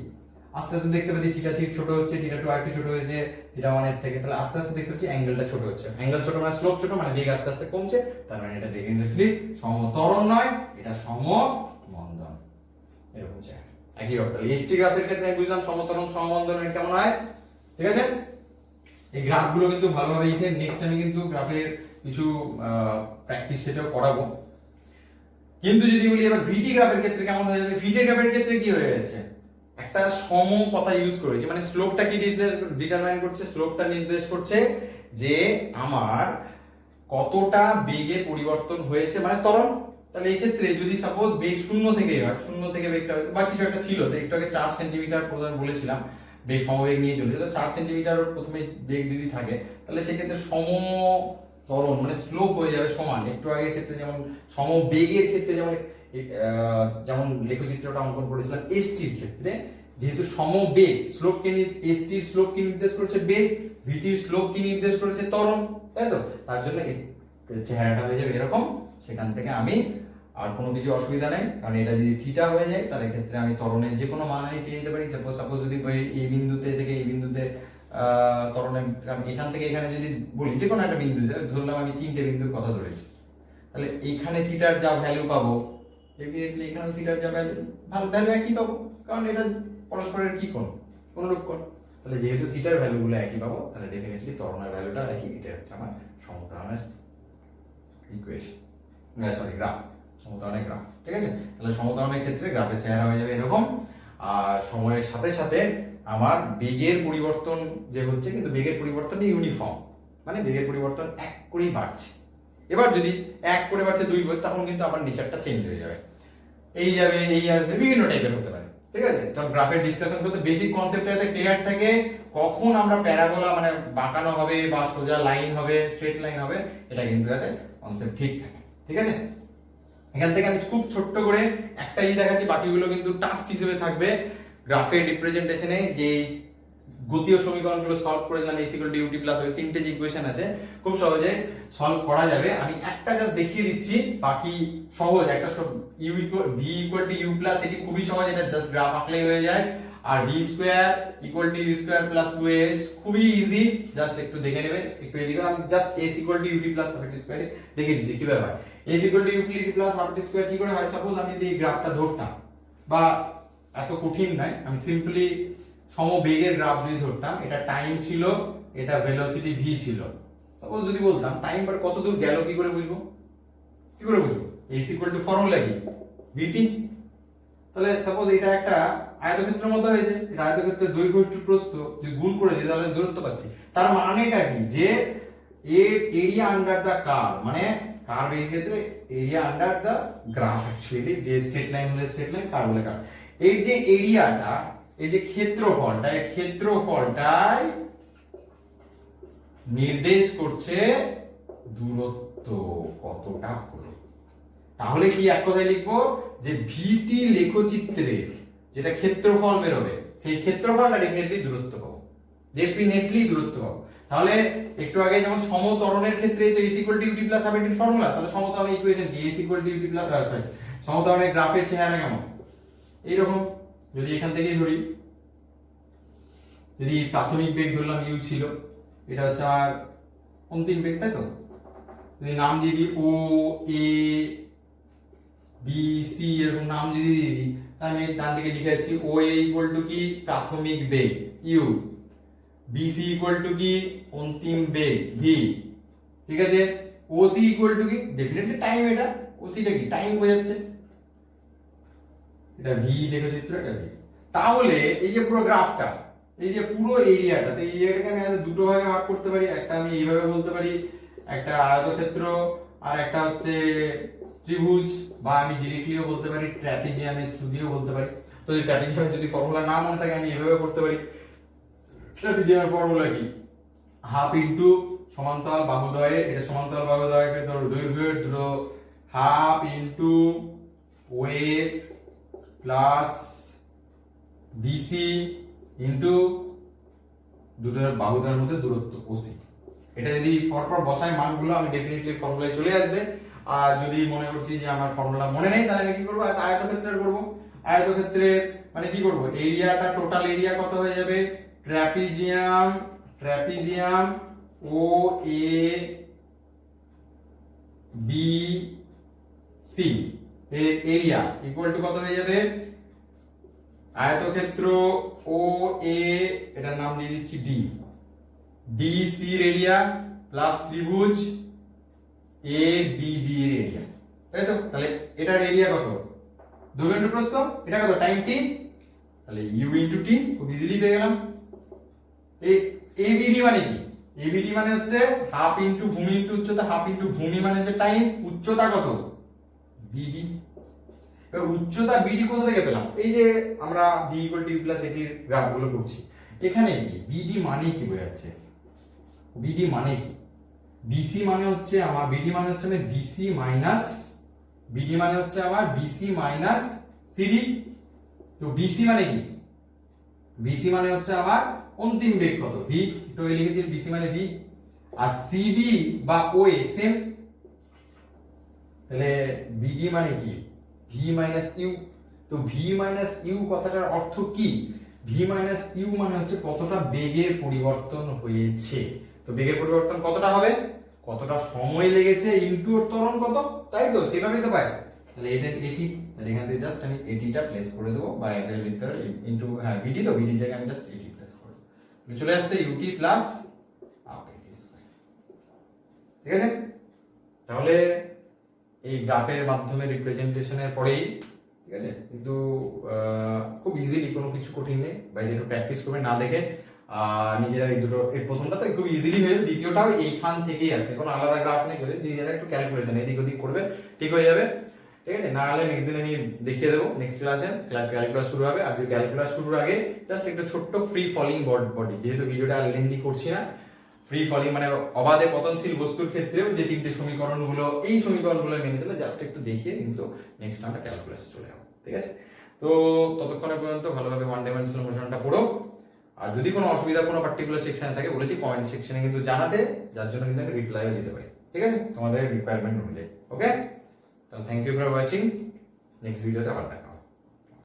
আস্তে আস্তে দেখতে পাচ্ছি θ3 ছোট হচ্ছে, θ2 আরেকটু ছোট হয়েছে θ1 এর থেকে, তাহলে আস্তে আস্তে দেখতে পাচ্ছি অ্যাঙ্গেলটা ছোট হচ্ছে। অ্যাঙ্গেল ছোট মানে স্লোপ ছোট, মানে বেগ আস্তে আস্তে কমছে, তার মানে এটা ডেফিনেটলি সমত্বরণ নয়, এটা সমমন্দন। এরকম চেহারা একই রকম। তাহলে st গ্রাফের ক্ষেত্রে আমি বুঝলাম সমত্বরণ সমমন্দনের কেমন হয়, ঠিক আছে? এই গ্রাফগুলো কিন্তু ভালোভাবে এসে নেক্সট আমি কিন্তু গ্রাফের কিছু প্র্যাকটিস সেটাও করাবো। কিন্তু যদি বলি এবার ভিটি গ্রাফের ক্ষেত্রে কেমন হয়ে যাবে, ভিটি গ্রাফের ক্ষেত্রে কি হয়ে যাচ্ছে, একটা সম কথা ইউজ করেছি, মানে স্লোপটা কি ডিটারমাইন করছে, স্লোপটা নির্দেশ করছে যে আমার কতটা বেগে পরিবর্তন হয়েছে, মানে ত্বরণ। তাহলে এই ক্ষেত্রে যদি সাপোজ বেগ শূন্য থেকে হয়, শূন্য থেকে বেগটা বা কিছু একটা ছিল, তো একটু আগে 4 সেন্টিমিটার প্রথমে বলেছিলাম বেগ সমবেগ নিয়ে চলেছে, তাহলে 4 সেন্টিমিটার প্রথমে বেগ যদি থাকে তাহলে সেক্ষেত্রে সম ত্বরণ মানে স্লোপ হয়ে যাবে সমান। একটু আগের ক্ষেত্রে যেমন সমবেগের ক্ষেত্রে যেমন লেখচিত্রটা অঙ্কন করেছিলাম, এসটির ক্ষেত্রে যেহেতু সমবেগ স্লোপ কি, এসটির স্লোপ কি নির্দেশ করছে বেগ, ভিটির স্লোপ কি নির্দেশ করেছে ত্বরণ, তাই তো? তার জন্য চেহারাটা হয়ে যাবে এরকম। সেখান থেকে আমি আর কোনো কিছু অসুবিধা নেই, কারণ এটা যদি থিটা হয়ে যায় তাহলে ক্ষেত্রে আমি ত্বরণের যে কোনো মান আমি পেয়ে যেতে পারি। সাপোজ যদি এই বিন্দুতে থেকে এই বিন্দুতে ত্বরণের, কারণ এখান থেকে এখানে যদি বলি যে কোনো একটা বিন্দুতে, ধরলাম আমি 3টে বিন্দুর কথা ধরেছি, তাহলে এইখানে থিটার যা ভ্যালু পাবো ডেফিনেটলি এখানে থিটার যা ভ্যালু একই পাবো, কারণ এটা পরস্পরের কি কোণ, অনুরূপ কোণ। তাহলে যেহেতু থিটার ভ্যালুগুলো একই পাবো তাহলে ডেফিনেটলি ত্বরণের ভ্যালুটা একই। এটা হচ্ছে আমার সমত্বরণের ইকুয়েশন, সরি গ্রাফ, সমত্বরণের গ্রাফ। ঠিক আছে? তাহলে সমত্বরণের ক্ষেত্রে গ্রাফের চেহারা হয়ে যাবে এরকম। আর সময়ের সাথে সাথে আমার বেগের পরিবর্তন যে হচ্ছে, কিন্তু বেগের পরিবর্তন ইউনিফর্ম, মানে বেগের পরিবর্তন এক করেই বাড়ছে। এবার যদি এক করে বাড়ছে 2 করে, তখন কিন্তু আবার নেচারটা চেঞ্জ হয়ে যাবে, এই যাবে এই আসবে, বিভিন্ন টাইপের হতে পারে। ঠিক আছে? তখন গ্রাফের ডিসকাশন করতে বেসিক কনসেপ্টটা যাতে ক্লিয়ার থাকে, কখন আমরা প্যারাবোলা মানে বাঁকানো হবে বা সোজা লাইন হবে, স্ট্রেট লাইন হবে, এটা কিন্তু যাতে কনসেপ্ট ঠিক থাকে। ঠিক আছে? এখান থেকে আমি খুব ছোট্ট করে একটা দেখাচ্ছি, বাকিগুলো কিন্তু টাস্ক হিসেবে থাকবে। গ্রাফের রিপ্রেজেন্টেশনে যে গতীয় সমীকরণগুলো সলভ করে দিলাম, S equal to UT plus হবে, 3টে যে ইকুয়েশন আছে খুব সহজে সলভ করা যাবে। আমি একটা জাস্ট দেখিয়ে দিচ্ছি, বাকি সহজ। একটা u equal v equal to you plus, এটি খুবই সহজ, এটা জাস্ট গ্রাফ আঁকলেই হয়ে যায়। আর v square equal to u square plus 2s, খুবই ইজি, জাস্ট একটু দেখে নেবে। একটু এদিকে আমি just S equal to UT plus half square দেখিয়ে দিচ্ছি কিভাবে হয়। S equal to UT plus half square কি করে হয়, সাপোজ আমি যদি এই গ্রাফটা ধরতাম, বা এত কঠিন নয়, আমি সিম্পলি সমবেগের গ্রাফ যদি ধরতাম, এটা টাইম ছিল, এটা ভেলোসিটি ভি ছিল। সাপোজ যদি বলতাম টাইম বার কত দূর গেল, কি করে বুঝবো, কি করে বুঝবো? এস ইকুয়াল টু ফর্মুলা কি, ভিটি। তাহলে সাপোজ এটা একটা আয়তক্ষেত্রের মতো হয়েছে, এটা আয়তক্ষেত্রের দৈর্ঘ্য একটু প্রস্থ যদি গুণ করে দিই তাহলে দূরত্ব পাচ্ছি। তার মানেটা কি, যে এরিয়া আন্ডার দা কার্ভ, মানে কার্ভ এর ক্ষেত্রে area under the graph, actually যে স্ট্রেট লাইন হলে স্ট্রেট লাইন, কার্ভ হলে কার্ভ, এর যে এরিয়াটা, এই যে ক্ষেত্রফলটা, এই ক্ষেত্রফলটাই নির্দেশ করছে দূরত্ব কতটা হলো। তাহলে কি এক কথায় লিখবো, যে ভিটি লেখচিত্রে যেটা ক্ষেত্রফল বেরোবে, সেই ক্ষেত্রফলটা ডেফিনেটলি দূরত্ব পাবো, ডেফিনেটলি দূরত্ব পাবো। তাহলে একটু আগে যেমন সমত্বরণের ক্ষেত্রে তো s equal to UT plus half এর ফর্মুলা, তাহলে সমত্বরণের ইকুয়েশন কি, s equal to UT plus, sorry, সমত্বরণের গ্রাফের চেহারা কেমন এইরকম। যদি এখান থেকেই ধরি, যদি প্রাথমিক বেগ ধরলাম ইউ ছিল, এটা হচ্ছে আর অন্তিম বেগ, তাই তো? যদি নাম দিয়ে দিই ও এ বি সি এরকম নাম যদি দিয়ে দিই, তাহলে আমি ডান দিকে লিখে যাচ্ছি ও এ ইকুয়াল টু কি প্রাথমিক বেগ u, B C equal to কি অন্তিম বেগ ভি। ঠিক আছে? ও সি ইকুয়াল টু কি ডেফিনেটলি টাইম, এটা ও সিটা কি টাইম বোঝাচ্ছে, এটা ভি লেখচিত্র, এটা ভি। তাহলে এই যে পুরো গ্রাফটা, এই যে পুরো এরিয়াটা, তো এই এরিয়াটাকে আমি দুটো ভাগে ভাগ করতে পারি। একটা আমি এইভাবে বলতে পারি, একটা আয়তক্ষেত্র, আর একটা হচ্ছে ত্রিভুজ, বা আমি ডিরেক্টলিও বলতে পারি ট্র্যাপিজিয়ামের থ্রু দিয়েও বলতে পারি। তো এই ট্র্যাপিজিয়ামের যদি ফর্মুলা না মনে থাকে আমি এভাবে করতে পারি। ট্র্যাপিজিয়ামের ফর্মুলা কি, হাফ ইনটু সমান্তরাল বাহুদ্বয়ের, এটা সমান্তরাল বাহুদ্বয়ের দৈর্ঘ্যের দুটো half into AB plus BC into দুটোর বাহুদ্বয়ের মধ্যে দূরত্ব ওসি। এটা যদি পরপর বসাই মানগুলো, আমি ডেফিনেটলি ফর্মুলায় চলে আসবে। আর যদি মনে করছি যে আমার ফর্মুলা মনে নেই, তাহলে আমি কি করবো, আয়তক্ষেত্রের করব। আয়তক্ষেত্রের মানে কি করব, এরিয়াটা টোটাল এরিয়া কত হয়ে যাবে, trapezium O A B C এর এরিয়া ইকুয়াল টু কত হয়ে যাবে, আয়তক্ষেত্র ও এ, এটার নাম দিয়ে দিচ্ছি ডি, ডি সি রেডিয়া প্লাস ত্রিভুজ এ বি ডি রেডিয়া, তাই তো? তাহলে এটার এরিয়া কত? দৈর্ঘ্য ইনটু প্রস্থ, এটা কত? টাইম টি, তাহলে ইউ ইনটু টি, খুব ইজিলি পেয়ে গেলাম। এই এবিডি মানে কি? এবিডি মানে হচ্ছে হাফ ইনটু ভূমি ইনটু উচ্চতা, হাফ ইনটু ভূমি মানে হচ্ছে টাইম, উচ্চতা কত? বিডি। এবার উচ্চতা বিডি কোথা থেকে পেলাম? এই যে আমরা V equal to you plus এটির গ্রাফগুলো করছি, এখানে কি বিডি মানে কি বোঝাচ্ছে? বিডি মানে কি? বিসি মানে হচ্ছে আমার, বিডি মানে হচ্ছে আমি বিসি মাইনাস, বিডি মানে হচ্ছে আমার বিসি মাইনাস সিডি। তো বিসি মানে কি? বিসি মানে হচ্ছে আমার অন্তিম বেগ কত, ভি, তো এই লিখেছি বিসি মানে ভি। আর সিডি বা ওএ সেম, তাহলে বিডি মানে কি? V minus U. তো ভি মাইনাস ইউ কথাটার অর্থ কি? ভি মাইনাস ইউ মানে হচ্ছে কতটা বেগের পরিবর্তন হয়েছে। তো বেগের পরিবর্তন কতটা হবে, কতটা সময় লেগেছে ইনটু ওর ত্বরণ কত, তাই তো? সেভাবেই তো পাই। তাহলে এটা এটি, তাহলে এখান থেকে জাস্ট আমি এটিটা প্লেস করে দেবো, বা এটা লিখতে পারি ইনটু, হ্যাঁ বিডি, তো বিডি জায়গায় আমি জাস্ট এটি প্লেস করে দেবো, চলে আসছে ইউটি প্লাস হাফ এটি স্কয়ার। ঠিক আছে? তাহলে এই গ্রাফের মাধ্যমে রিপ্রেজেন্টেশনের পরেই, ঠিক আছে, কিন্তু খুব ইজিলি, কোনো কিছু কঠিন নেই, বাইরে একটু প্র্যাকটিস করবে না দেখে নিজেরা। এই দুটো, এই প্রথমটা তো খুব ইজিলি হয়ে যাবে, দ্বিতীয়টাও এইখান থেকেই আসে, কোনো আলাদা গ্রাফ নেই, নিজেরা একটু ক্যালকুলেশন এদিক ওদিক করবে, ঠিক হয়ে যাবে। ঠিক আছে? না হলে নেক্সট দিন আমি দেখিয়ে দেবো, নেক্সট ক্লাসে ক্যালকুলাস শুরু হবে। আর যদি ক্যালকুলাস শুরুর আগে জাস্ট একটা ছোট্ট ফ্রি ফলিং বডি, যেহেতু ভিডিওটা লেন্দি করছি না, ফ্রি ফলিং মানে অবাধে পতনশীল বস্তুর ক্ষেত্রেও যে তিনটে সমীকরণগুলো, এই সমীকরণগুলো মেনে চলে, জাস্ট একটু দেখিয়ে কিন্তু নেক্সট আমরা ক্যালকুলাস চলে যাবো। ঠিক আছে? তো ততক্ষণে পর্যন্ত ভালোভাবে ওয়ান ডাইমেনশনাল মোশনটা পড়ো। আর যদি কোনো অসুবিধা কোনো পার্টিকুলার সেকশনে থাকে, বলেছি কমেন্ট সেকশনে কিন্তু জানাতে, যার জন্য কিন্তু আমি রিপ্লাইও দিতে পারি। ঠিক আছে? তোমাদের রিকোয়ারমেন্ট অনুযায়ী। ওকে, তাহলে thank you for watching, next ভিডিওতে আবার দেখা।